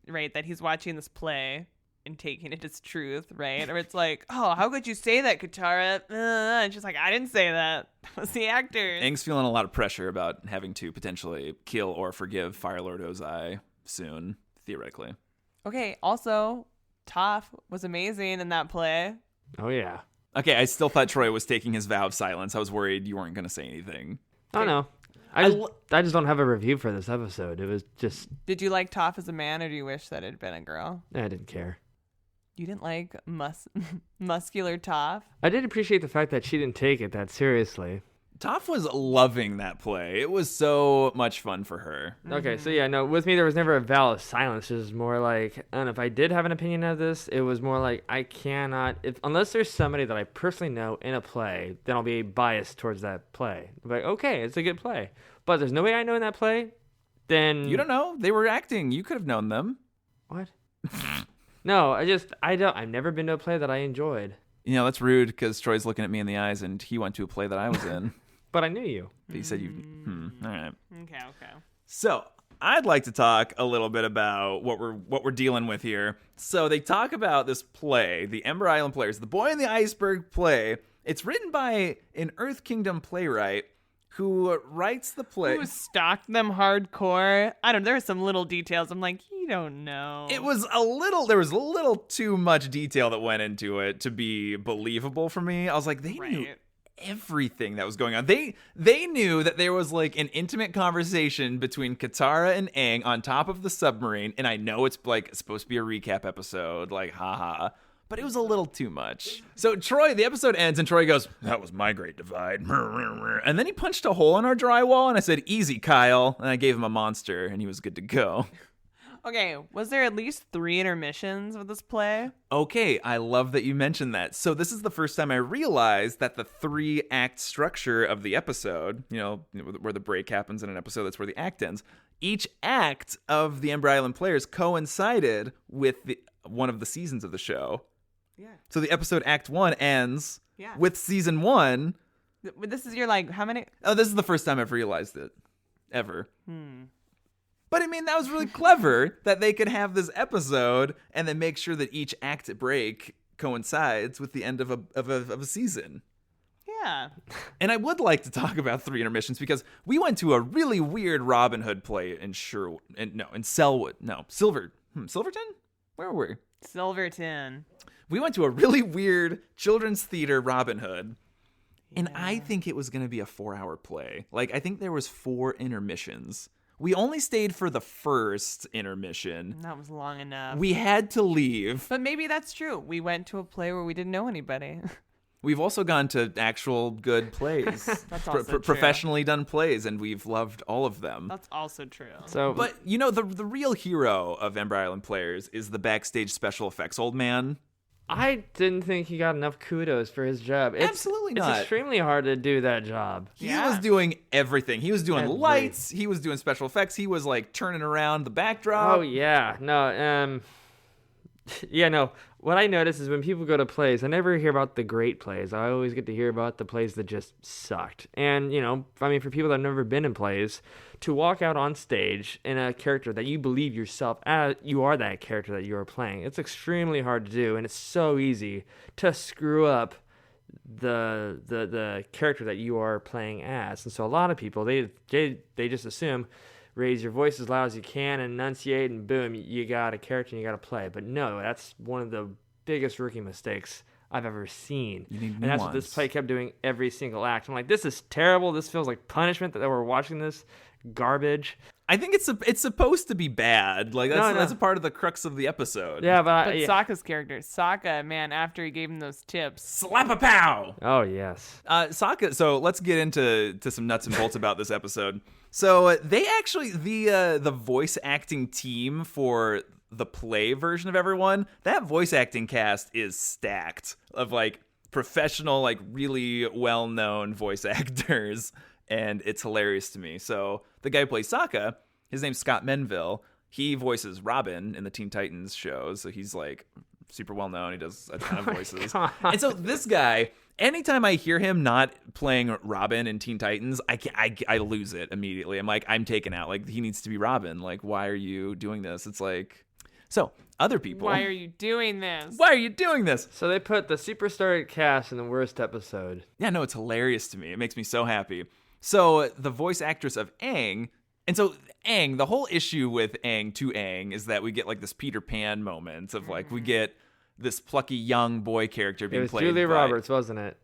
right, that he's watching this play and taking it as truth, right? Or it's like, oh, how could you say that, Katara? And she's like, I didn't say that. That was the actors. Aang's feeling a lot of pressure about having to potentially kill or forgive Fire Lord Ozai soon, theoretically. Okay, also, Toph was amazing in that play. Oh, yeah. Okay, I still thought Troy was taking his vow of silence. I was worried you weren't going to say anything. I don't know. I just don't have a review for this episode. It was just... Did you like Toph as a man, or do you wish that it had been a girl? I didn't care. You didn't like muscular Toph? I did appreciate the fact that she didn't take it that seriously. Toph was loving that play. It was so much fun for her. Okay, so yeah, no, with me there was never a vow of silence. It was more like, I don't know, if I did have an opinion of this, it was more like I cannot, unless there's somebody that I personally know in a play, then I'll be biased towards that play. Like, okay, it's a good play. But there's nobody I know in that play, then... You don't know. They were acting. You could have known them. What? No, I've never been to a play that I enjoyed. You know, that's rude because Troy's looking at me in the eyes and he went to a play that I was in. But I knew you. But you said you... All right. Okay. So I'd like to talk a little bit about what we're dealing with here. So they talk about this play, the Ember Island Players, the Boy in the Iceberg play. It's written by an Earth Kingdom playwright who writes the play. Who stalked them hardcore? I don't know. There were some little details. I'm like, you don't know. There was a little too much detail that went into it to be believable for me. I was like, they knew everything that was going on. They knew that there was like an intimate conversation between Katara and Aang on top of the submarine, and I know it's like supposed to be a recap episode, like haha, but it was a little too much. So the episode ends and Troy goes, "That was my great divide." And then he punched a hole in our drywall and I said, "Easy, Kyle." And I gave him a monster and he was good to go. Okay, was there at least 3 intermissions with this play? Okay, I love that you mentioned that. So this is the first time I realized that the 3-act structure of the episode, you know, where the break happens in an episode, that's where the act ends. Each act of the Ember Island Players coincided with one of the seasons of the show. Yeah. So the episode Act 1 ends Yeah. with Season 1. This is your, like, how many? Oh, this is the first time I've realized it. Ever. But I mean, that was really clever that they could have this episode and then make sure that each act break coincides with the end of a season. Yeah. And I would like to talk about 3 intermissions because we went to a really weird Robin Hood play in Selwood. No, Silverton? Where were we? Silverton. We went to a really weird children's theater Robin Hood. And I think it was going to be a 4-hour play. Like, I think there was 4 intermissions. We only stayed for the first intermission. That was long enough. We had to leave. But maybe that's true. We went to a play where we didn't know anybody. We've also gone to actual good plays. That's also true. Professionally done plays, and we've loved all of them. That's also true. But, you know, the real hero of Ember Island Players is the backstage special effects old man. I didn't think he got enough kudos for his job. Absolutely not. It's extremely hard to do that job. He was doing everything. He was doing lights. He was doing special effects. He was like turning around the backdrop. Oh yeah, no, yeah, no. What I notice is when people go to plays, I never hear about the great plays. I always get to hear about the plays that just sucked. And you know, I mean, for people that have never been in plays, to walk out on stage in a character that you believe yourself as, you are that character that you are playing. It's extremely hard to do, and it's so easy to screw up the character that you are playing as. And so a lot of people they just assume raise your voice as loud as you can and enunciate, and boom, you got a character and you got to play. But no, that's one of the biggest rookie mistakes I've ever seen. And that's what this play kept doing every single act. I'm like, this is terrible. This feels like punishment that we're watching this garbage. I think it's supposed to be bad. Like that's a part of the crux of the episode. Yeah, but Sokka's character, Sokka, man, after he gave him those tips, slap a pow. Oh yes, Sokka. So let's get into some nuts and bolts about this episode. So they actually the voice acting team for the play version of everyone, that voice acting cast is stacked of like professional, like really well known voice actors. And it's hilarious to me. So the guy who plays Sokka, his name's Scott Menville. He voices Robin in the Teen Titans shows. So he's like super well known. He does a ton of voices. And so this guy, anytime I hear him not playing Robin in Teen Titans, I lose it immediately. I'm like, I'm taken out. Like, he needs to be Robin. Like, why are you doing this? It's like, so other people. Why are you doing this? Why are you doing this? So they put the superstar cast in the worst episode. Yeah, no, it's hilarious to me. It makes me so happy. So the voice actress of Aang, And so Aang, the whole issue with Aang to Aang is that we get like this Peter Pan moment of like we get this plucky young boy character being It was played Julia by Roberts, wasn't it?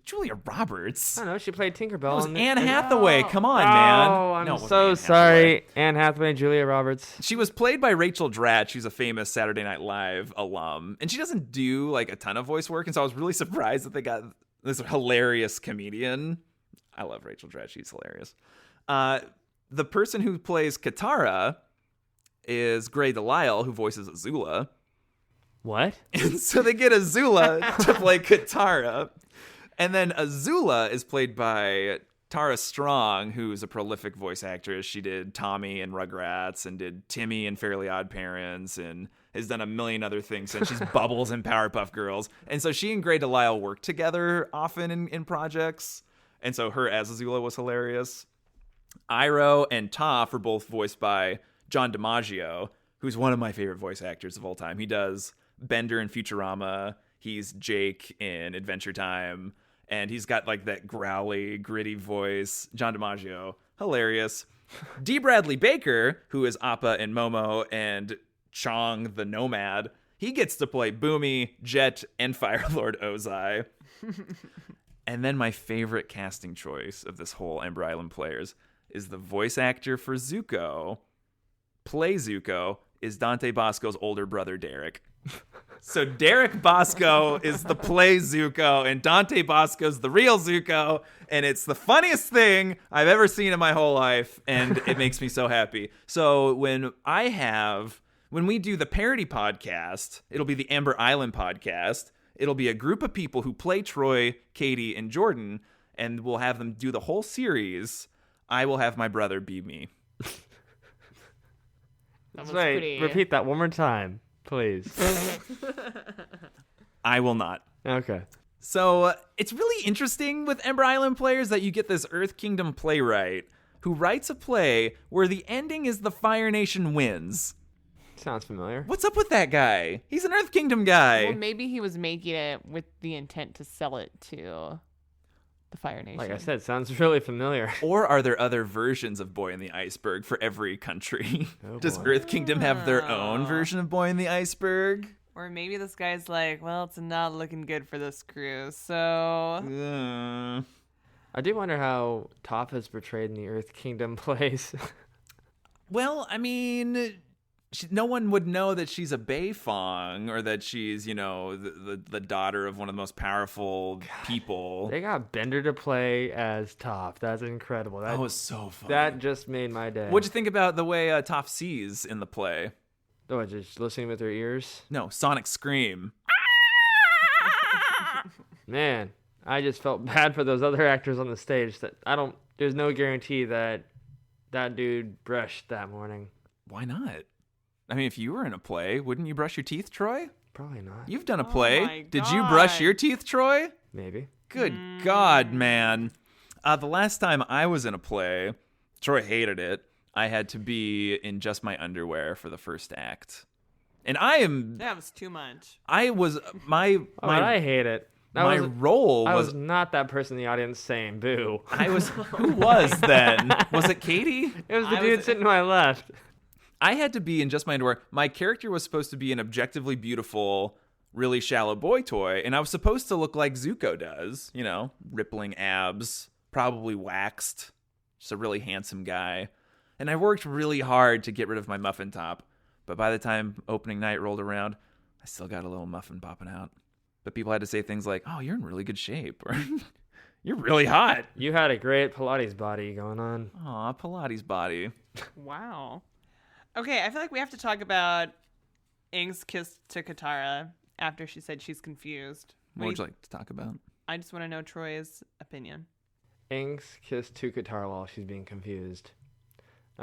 Julia Roberts. I don't know. She played Tinkerbell. It was in Anne Hathaway. Come on, man. Oh, I'm No, it wasn't so Anne sorry. Hathaway. Anne Hathaway, Julia Roberts. She was played by Rachel Dratch, who's a famous Saturday Night Live alum, and she doesn't do like a ton of voice work, and so I was really surprised that they got this hilarious comedian. I love Rachel Dratch; she's hilarious. The person who plays Katara is Gray Delisle, who voices Azula, What? and so they get Azula to play Katara, and then Azula is played by Tara Strong, who's a prolific voice actress. She did Tommy in Rugrats and did Timmy in Fairly Odd Parents and has done a million other things. And she's Bubbles in Powerpuff Girls. And so she and Gray Delisle work together often in projects. And so her as Azula was hilarious. Iroh and Toph are both voiced by John DiMaggio, who's one of my favorite voice actors of all time. He does Bender in Futurama. He's Jake in Adventure Time. And he's got like that growly, gritty voice. John DiMaggio, hilarious. D. Bradley Baker, who is Appa and Momo and Chong the Nomad, he gets to play Boomy, Jet, and Fire Lord Ozai. And then my favorite casting choice of this whole Ember Island Players is the voice actor for Zuko. Play Zuko is Dante Bosco's older brother, Derek. So Derek Bosco is the play Zuko, and Dante Bosco's the real Zuko, and it's the funniest thing I've ever seen in my whole life, and it makes me so happy. So when we do the parody podcast, it'll be the Ember Island podcast. It'll be a group of people who play Troy, Katie, and Jordan, and we'll have them do the whole series. I will have my brother be me. Wait, repeat that one more time, please. I will not. Okay. So it's really interesting with Ember Island Players that you get this Earth Kingdom playwright who writes a play where the ending is the Fire Nation wins. Sounds familiar. What's up with that guy? He's an Earth Kingdom guy. Well, maybe he was making it with the intent to sell it to the Fire Nation. Like I said, sounds really familiar. Or are there other versions of Boy in the Iceberg for every country? Oh, Does boy. Earth Kingdom have their own version of Boy in the Iceberg? Or maybe this guy's like, well, it's not looking good for this crew, so... I do wonder how Toph is portrayed in the Earth Kingdom plays. Well, I mean, no one would know that she's a Beifong or that she's, the daughter of one of the most powerful people. They got Bender to play as Toph. That's incredible. That was so fun. That just made my day. What'd you think about the way Toph sees in the play? Oh, just listening with her ears? No, Sonic Scream. Man, I just felt bad for those other actors on the stage. There's no guarantee that dude brushed that morning. Why not? I mean, if you were in a play, wouldn't you brush your teeth, Troy? Probably not. You've done a Oh play. my Did you brush God. your teeth, Troy? Maybe. Good God, man. The last time I was in a play, Troy hated it. I had to be in just my underwear for the first act. And That was too much. I was, my I hate it. role I was, was not that person in the audience saying boo. who was then? Was it Katie? It was the dude sitting to my left. I had to be in just my underwear. My character was supposed to be an objectively beautiful, really shallow boy toy, and I was supposed to look like Zuko does, rippling abs, probably waxed, just a really handsome guy. And I worked really hard to get rid of my muffin top, but by the time opening night rolled around, I still got a little muffin popping out. But people had to say things like, "Oh, you're in really good shape," or "You're really hot." You had a great Pilates body going on. Aw, Pilates body. Wow. Okay, I feel like we have to talk about Aang's kiss to Katara after she said she's confused. What would you like to talk about? I just want to know Troy's opinion. Aang's kiss to Katara while she's being confused.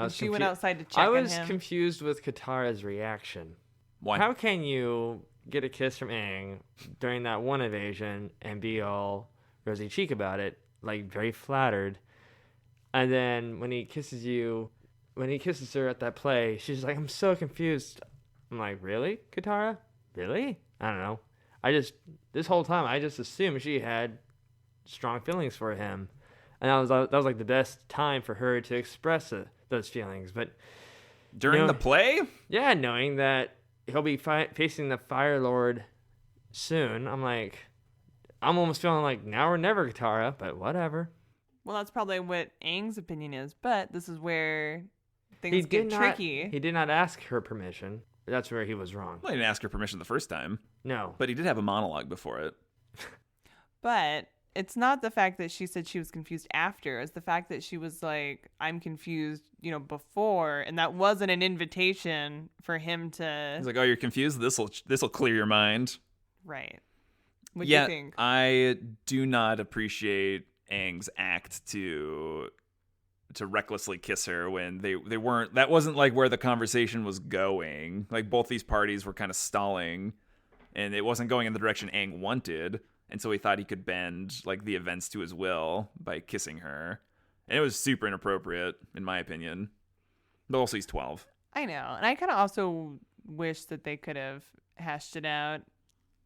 She went outside to check I on was him. confused with Katara's reaction. Why? How can you get a kiss from Aang during that one invasion and be all rosy cheek about it, like very flattered, and then when he kisses her at that play, she's like, "I'm so confused." I'm like, "Really, Katara? Really?" I don't know. This whole time I just assumed she had strong feelings for him, and that was like the best time for her to express that those feelings. But During the play? yeah, knowing that he'll be facing the Fire Lord soon, I'm almost feeling like now or never, Katara, but whatever. Well, that's probably what Aang's opinion is, but this is where things get tricky. He did not ask her permission. That's where he was wrong. Well, he didn't ask her permission the first time. No. But he did have a monologue before it. But it's not the fact that she said she was confused after. It's the fact that she was like, I'm confused, before. And that wasn't an invitation for him to... He's like, oh, you're confused? This'll clear your mind. Right. What do you think? I do not appreciate Aang's act to recklessly kiss her when they weren't. That wasn't like where the conversation was going. Like both these parties were kind of stalling, and it wasn't going in the direction Aang wanted. And so he thought he could bend like the events to his will by kissing her, and it was super inappropriate in my opinion. But also he's 12. I know, and I kind of also wish that they could have hashed it out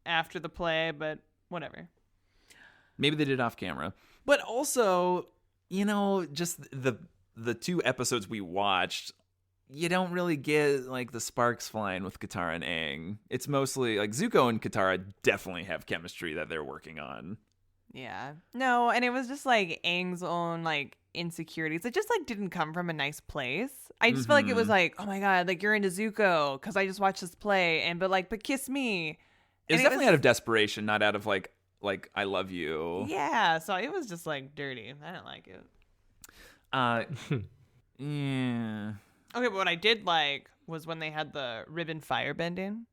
after the play, but whatever. Maybe they did off camera. But also, just the 2 episodes we watched, you don't really get like the sparks flying with Katara and Aang. It's mostly like Zuko and Katara definitely have chemistry that they're working on. Yeah. No, and it was just like Aang's own like insecurities. It just like didn't come from a nice place. I just feel like it was like, oh my God, like you're into Zuko because I just watched this play, but kiss me. It was definitely out of desperation, not out of like I love you. Yeah, so it was just like dirty. I didn't like it. Yeah. Okay, but what I did like was when they had the ribbon firebending.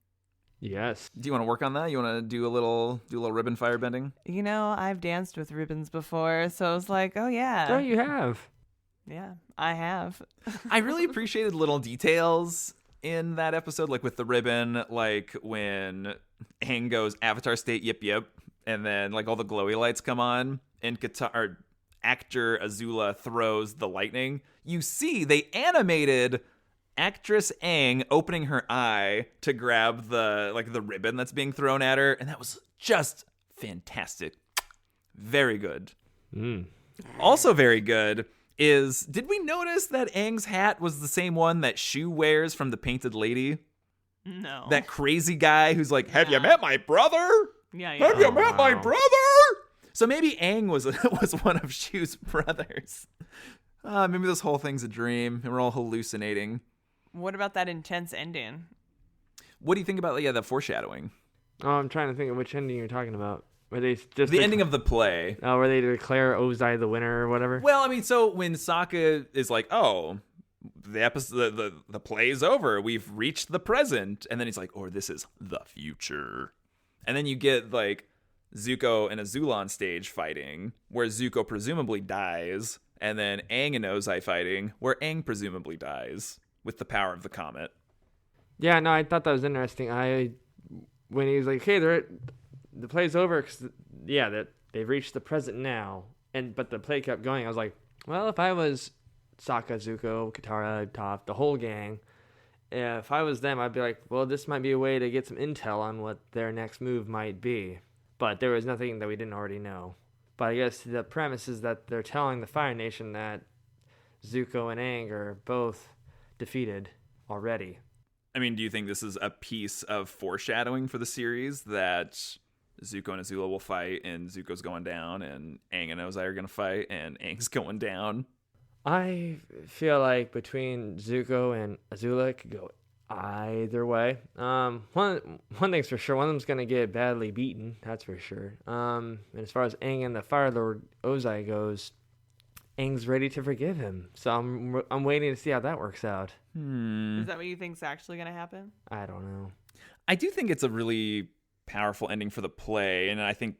Yes. Do you want to work on that? You want to do a little ribbon firebending? I've danced with ribbons before, so I was like, oh yeah. Oh, you have. Yeah, I have. I really appreciated little details in that episode, like with the ribbon, like when Aang goes Avatar State Yip Yip, and then like all the glowy lights come on, and actor Azula throws the lightning. You see, they animated actress Aang opening her eye to grab the ribbon that's being thrown at her, and that was just fantastic. Very good. Also very good is, did we notice that Aang's hat was the same one that Shu wears from The Painted Lady? No. That crazy guy who's like, have you met my brother? Yeah. Have you met my brother? So maybe Aang was one of Shu's brothers. Maybe this whole thing's a dream and we're all hallucinating. What about that intense ending? What do you think about the foreshadowing? Oh, I'm trying to think of which ending you're talking about. Where they just the ending of the play. Oh, where they declare Ozai the winner or whatever. Well, I mean, so when Sokka is like, "Oh, the episode, the play is over. We've reached the present," and then he's like, "Or this is the future," and then you get like Zuko and Azula on stage fighting, where Zuko presumably dies, and then Aang and Ozai fighting, where Aang presumably dies with the power of the comet. Yeah, no, I thought that was interesting. When he was like, "Hey, the play's over," that they've reached the present now, but the play kept going. I was like, well, if I was Sokka, Zuko, Katara, Toph, the whole gang, if I was them, I'd be like, well, this might be a way to get some intel on what their next move might be. But there was nothing that we didn't already know. But I guess the premise is that they're telling the Fire Nation that Zuko and Aang are both defeated already. I mean, do you think this is a piece of foreshadowing for the series that Zuko and Azula will fight and Zuko's going down and Aang and Ozai are going to fight and Aang's going down? I feel like between Zuko and Azula, it could go either way. One thing's for sure, one of them's going to get badly beaten, that's for sure. And as far as Aang and the Fire Lord Ozai goes, Aang's ready to forgive him. So I'm waiting to see how that works out. Is that what you think's actually going to happen? I don't know. I do think it's a really powerful ending for the play, and I think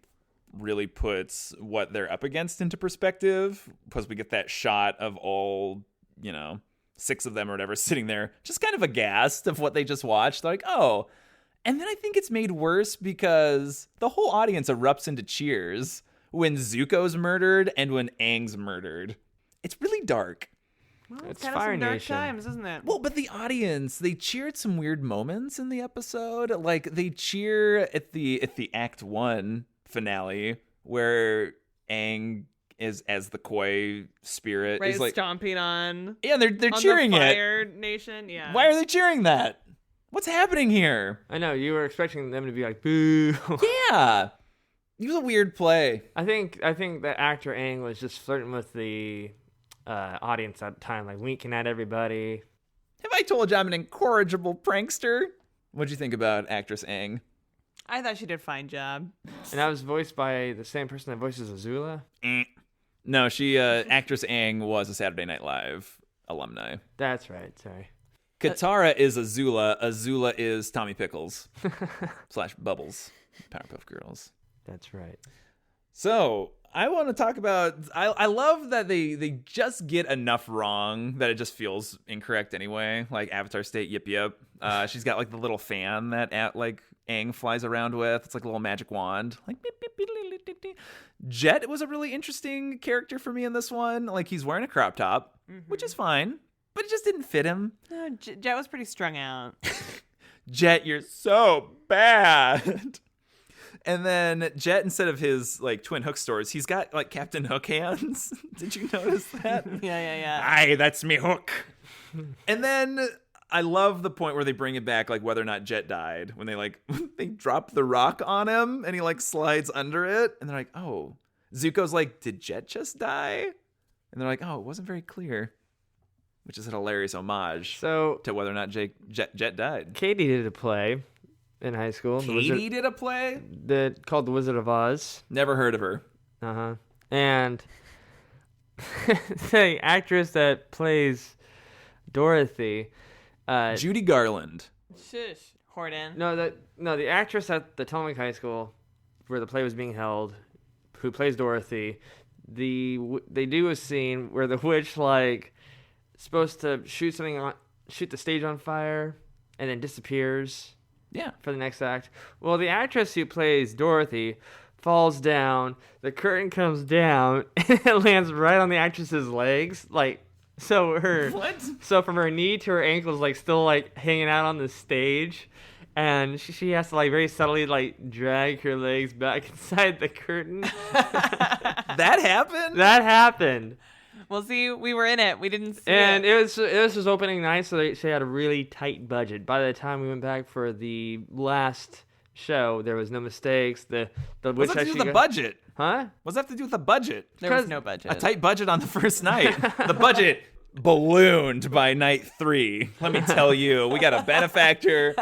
really puts what they're up against into perspective, because we get that shot of all, 6 of them or whatever sitting there just kind of aghast of what they just watched. They're like, oh. And then I think it's made worse because the whole audience erupts into cheers when Zuko's murdered and when Aang's murdered. It's really dark. Well, It's kind of Fire some dark Nation. times, isn't it? Well, but the audience, they cheer at some weird moments in the episode. Like they cheer at the Act 1 finale where Aang as the koi spirit. Right, He's like stomping on. Yeah, they're on cheering the it. Fire Nation. Yeah. Why are they cheering that? What's happening here? I know you were expecting them to be like boo. Yeah. It was a weird play. I think the actor Aang was just flirting with the audience at the time, like winking at everybody. Have I told you I'm an incorrigible prankster? What'd you think about actress Aang? I thought she did a fine job. And that was voiced by the same person that voices Azula. No, she actress Aang was a Saturday Night Live alumni. That's right. Sorry. Katara is Azula. Azula is Tommy Pickles / Bubbles, Powerpuff Girls. That's right. So I want to talk about. I love that they just get enough wrong that it just feels incorrect anyway. Like Avatar State, Yip Yip. She's got like the little fan that Aang flies around with. It's like a little magic wand. Like beep, beep, beep, beep, beep, beep. Jet was a really interesting character for me in this one. Like he's wearing a crop top, which is fine, but it just didn't fit him. No, Jet was pretty strung out. Jet, you're so bad. And then Jet, instead of his like twin hook stores, he's got like Captain Hook hands. Did you notice that? Yeah. Aye, that's me hook. And then I love the point where they bring it back, like whether or not Jet died, when they like they drop the rock on him and he like slides under it, and they're like, oh, Zuko's like, did Jet just die? And they're like, oh, it wasn't very clear, which is a hilarious homage to whether or not Jet died. Katie did a play in high school. Katie did a play called The Wizard of Oz. Never heard of her. And the actress that plays Dorothy, Judy Garland. Shush, Horton. No, the actress at the Potomac High School where the play was being held, who plays Dorothy. They do a scene where the witch like supposed to shoot the stage on fire, and then disappears. Yeah. For the next act. Well, the actress who plays Dorothy falls down. The curtain comes down and it lands right on the actress's legs, like. So from her knee to her ankles, like still like hanging out on the stage, and she has to like very subtly like drag her legs back inside the curtain. That happened. That happened. Well, see, we were in it. We didn't see and it. it was opening night, so they had a really tight budget. By the time we went back for the last show, there was no mistakes. The What's that to do with the budget? Huh? What's that have to do with the budget? There was no budget. A tight budget on the first night. The budget ballooned by night 3. Let me tell you, we got a benefactor.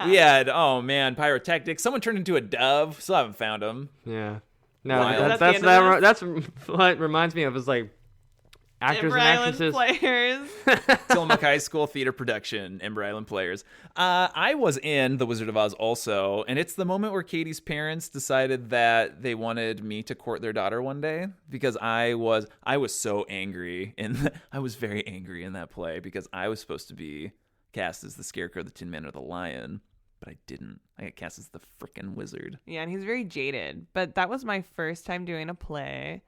We had pyrotechnics. Someone turned into a dove. Still haven't found him. Yeah. No, Wild. that's what reminds me of is like actors Ember and Island actresses. Players. Tillamook High School theater production, Ember Island Players. I was in The Wizard of Oz also, and it's the moment where Katie's parents decided that they wanted me to court their daughter one day, because I was so angry, and I was very angry in that play because I was supposed to be cast as the Scarecrow, the Tin Man, or the Lion, but I didn't. I got cast as the frickin' wizard. Yeah, and he's very jaded. But that was my first time doing a play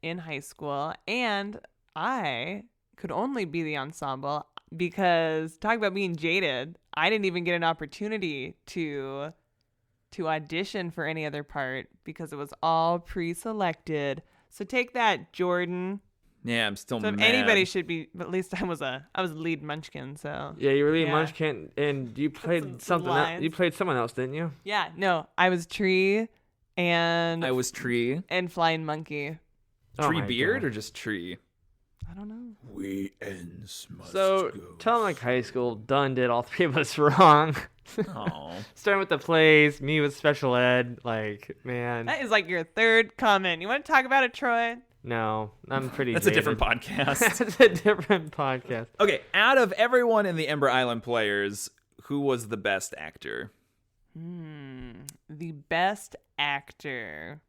in high school, and I could only be the ensemble because, talk about being jaded, I didn't even get an opportunity to audition for any other part because it was all pre-selected. So take that, Jordan. Yeah, I'm still So mad. if anybody should be, at least I was lead munchkin. So Yeah, you were leading Munchkin, and you played something else. You played someone else, didn't you? Yeah, no, I was Tree, and I was Tree. and Flying Monkey. Tree my beard God. or just Tree? I don't know. We ends must So, Tillamook High School done did all three of us wrong. Oh. Starting with the plays, me with special ed, like, man. That is like your third comment. You want to talk about it, Troy? No, I'm pretty That's a jaded. different podcast. That's a different podcast. Okay, out of everyone in the Ember Island Players, who was the best actor? The best actor,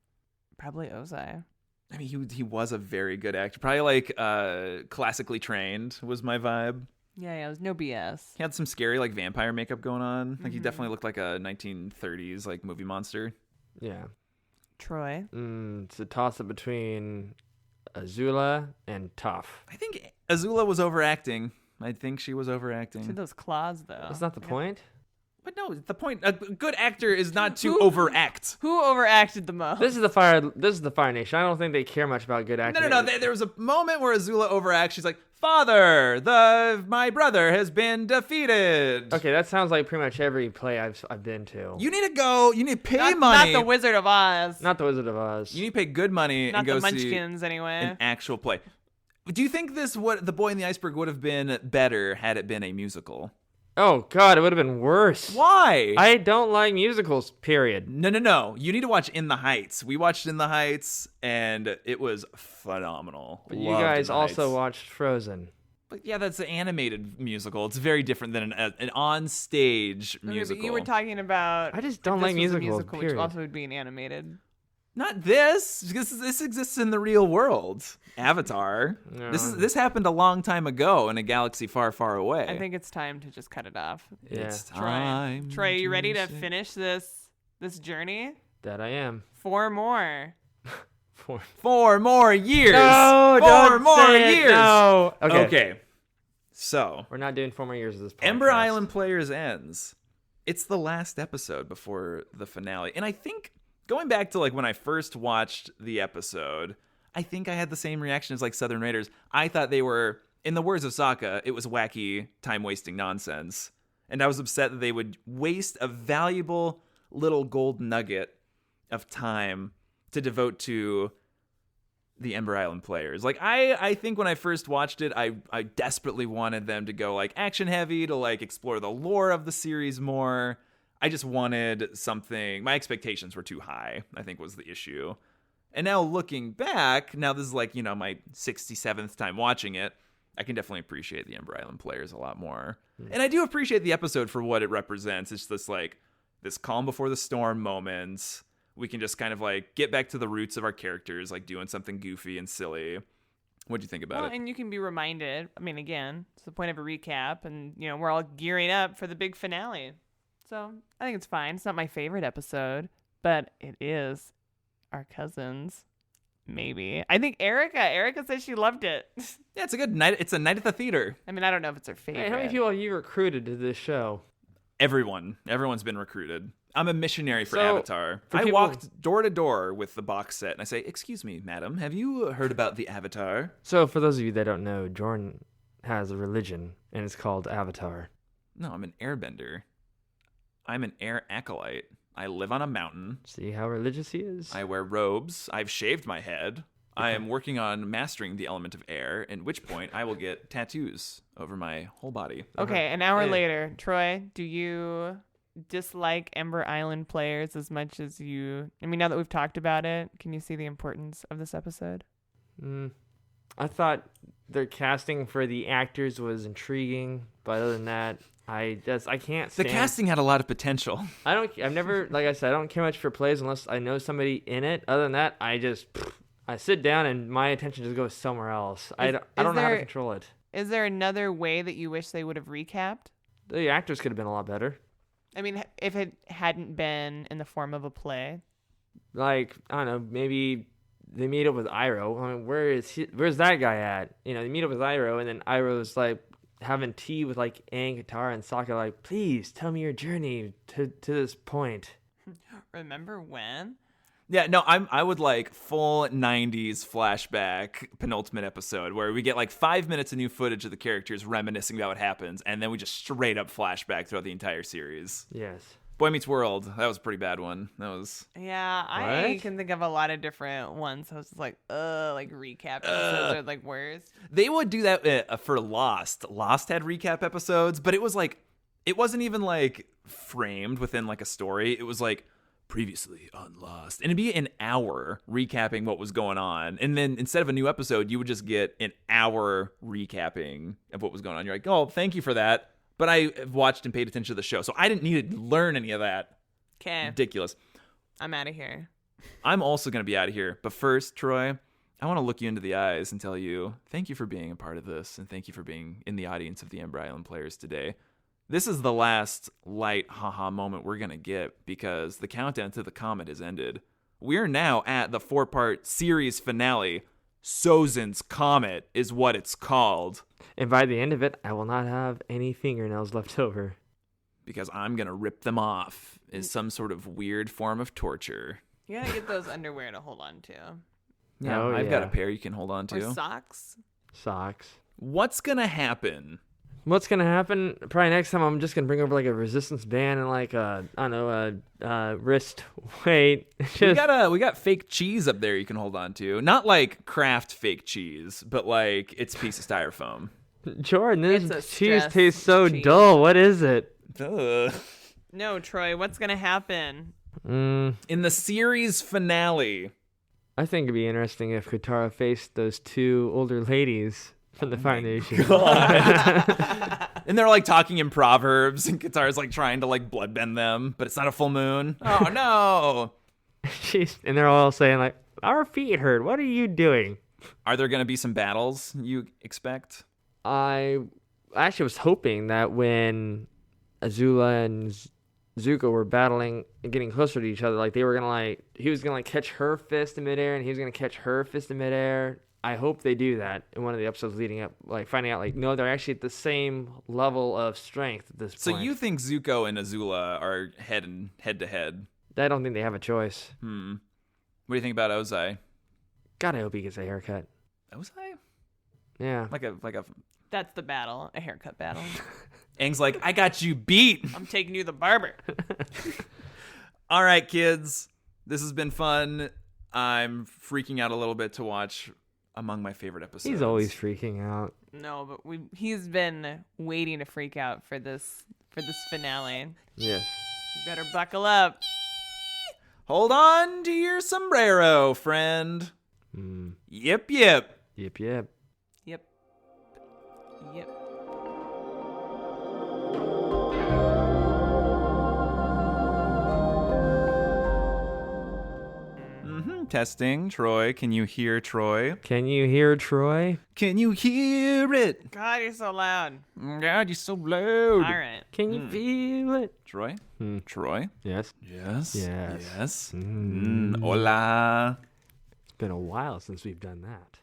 probably Ozai. I mean, he was a very good actor. Probably like classically trained was my vibe. Yeah, it was no BS. He had some scary like vampire makeup going on. Like he definitely looked like a 1930s like movie monster. Yeah. Troy. It's a toss-up between Azula and Toph. I think Azula was overacting. I think she was See overacting. those claws, though. That's not the point. But no, the point. A good actor is not to overact. Who overacted the most? This is the Fire Nation. I don't think they care much about good acting. No. There was a moment where Azula overacts. She's like, "Father, my brother has been defeated." Okay, that sounds like pretty much every play I've been to. You need to go. You need to pay money. Not the Wizard of Oz. Not the Wizard of Oz. You need to pay good money Not and go the see Munchkins, anyway. an actual play. Do you think The Boy in the Iceberg would have been better had it been a musical? Oh God, it would have been worse. Why? I don't like musicals. Period. No. You need to watch In the Heights. We watched In the Heights, and it was phenomenal. But you Loved guys In the also Heights. watched Frozen. But yeah, that's an animated musical. It's very different than an on-stage Okay, musical. but you were talking about. I just don't if like this was a musicals, musical, period. which also would be an animated. Not this. This exists in the real world. Avatar. No. This happened a long time ago in a galaxy far, far away. I think it's time to just cut it off. Yeah, It's time. Troy, you ready to say- finish this journey? that I am. 4 more. 4 more years. No, 4 don't more say it, years. no. Okay. So, We're not doing 4 more years of this podcast. Ember Island Players ends. It's the last episode before the finale. And I think going back to like when I first watched the episode, I think I had the same reaction as like Southern Raiders. I thought they were, in the words of Sokka, it was wacky, time-wasting nonsense. And I was upset that they would waste a valuable little gold nugget of time to devote to the Ember Island Players. Like, I think when I first watched it, I desperately wanted them to go like action heavy, to like explore the lore of the series more. I just wanted something. My expectations were too high, I think was the issue. And now looking back, now this is like, you know, my 67th time watching it, I can definitely appreciate the Ember Island Players a lot more. And I do appreciate the episode for what it represents. It's this like this calm before the storm moment. We can just kind of like get back to the roots of our characters, like doing something goofy and silly. What'd you think about it? And you can be reminded. I mean, again, it's the point of a recap, and you know we're all gearing up for the big finale. So I think it's fine. It's not my favorite episode, but it is our cousins. Maybe. I think Erica said she loved it. Yeah, it's a good night. It's a night at the theater. I mean, I don't know if it's her favorite. Hey, how many people have you recruited to this show? Everyone's been recruited. I'm a missionary for So, Avatar. for I people- walked door to door with the box set, and I say, "Excuse me, madam, have you heard about the Avatar?" So, for those of you that don't know, Jordan has a religion, and it's called Avatar. No, I'm an airbender. I'm an air acolyte. I live on a mountain. See how religious he is? I wear robes. I've shaved my head. I am working on mastering the element of air, at which point I will get tattoos over my whole body. Okay, an hour Yeah. later, Troy, do you dislike Ember Island Players as much as you... I mean, now that we've talked about it, can you see the importance of this episode? I thought their casting for the actors was intriguing, but other than that, I can't The stand. casting had a lot of potential. I've never, like I said, I don't care much for plays unless I know somebody in it. Other than that, I sit down and my attention just goes somewhere else. I don't know how to control it. Is there another way that you wish they would have recapped? The actors could have been a lot better. I mean, if it hadn't been in the form of a play. Like, I don't know, maybe they meet up with Iroh. I mean, where's that guy at? You know, they meet up with Iroh, and then Iroh's like having tea with like Aang, Katara, and Sokka, like, please tell me your journey to this point. Remember when? Yeah, no, I would like full 90s flashback penultimate episode where we get like 5 minutes of new footage of the characters reminiscing about what happens, and then we just straight up flashback throughout the entire series. Yes. Boy Meets World, that was a pretty bad one. That was... Yeah, I What? can think of a lot of different ones. I was just like recap episodes are like worst. They would do that for Lost. Lost had recap episodes, but it was like, it wasn't even like framed within like a story. It was like, previously on Lost. And it'd be an hour recapping what was going on. And then instead of a new episode, you would just get an hour recapping of what was going on. You're like, oh, thank you for that. But I watched and paid attention to the show, so I didn't need to learn any of that. Okay, Ridiculous. I'm out of here. I'm also going to be out of here. But first, Troy, I want to look you into the eyes and tell you thank you for being a part of this, and thank you for being in the audience of the Ember Island Players today. This is the last light haha moment we're going to get because the countdown to the comet has ended. We're now at the 4-part series finale. Sozin's Comet is what it's called. And by the end of it, I will not have any fingernails left over. because I'm going to rip them off is some sort of weird form of torture. You gotta get those underwear to hold on to. Yeah, Oh, I've got yeah. a pair you can hold on Or to. socks. Socks. What's going to happen? What's gonna happen? Probably next time I'm just gonna bring over like a resistance band and like I don't know, a wrist weight. We got fake cheese up there you can hold on to. Not like Kraft fake cheese, but like it's a piece of styrofoam. Jordan, It's a this cheese stress tastes so cheese. dull. What is it? Ugh. No, Troy, what's gonna happen? In the series finale, I think it'd be interesting if Katara faced those two older ladies from the Fire Nation. and they're like talking in proverbs, and Katara's like trying to like bloodbend them, but it's not a full moon. Oh no! And they're all saying like, "Our feet hurt. What are you doing?" Are there going to be some battles you expect? I actually was hoping that when Azula and Zuko were battling and getting closer to each other, like they were gonna he was gonna catch her fist in midair, and he was gonna catch her fist in midair. I hope they do that in one of the episodes leading up, like finding out, like, no, they're actually at the same level of strength at this point. So you think Zuko and Azula are head to head? I don't think they have a choice. What do you think about Ozai? God, I hope he gets a haircut. Ozai? Yeah. Like a. That's the battle, a haircut battle. Aang's like, I got you beat. I'm taking you to the barber. All right, kids. This has been fun. I'm freaking out a little bit to watch among my favorite episodes. He's always freaking out. No, but he's been waiting to freak out for this finale. Yes. You better buckle up. Hold on to your sombrero, friend. Yip yip. Yip yip. Yep. Yep. Testing. Troy, can you hear Troy? Can you hear Troy? Can you hear it? God, you're so loud. God, you're so loud. All right. Can you feel it? Troy? Troy? Yes. Yes. Yes. Yes. Hola. It's been a while since we've done that.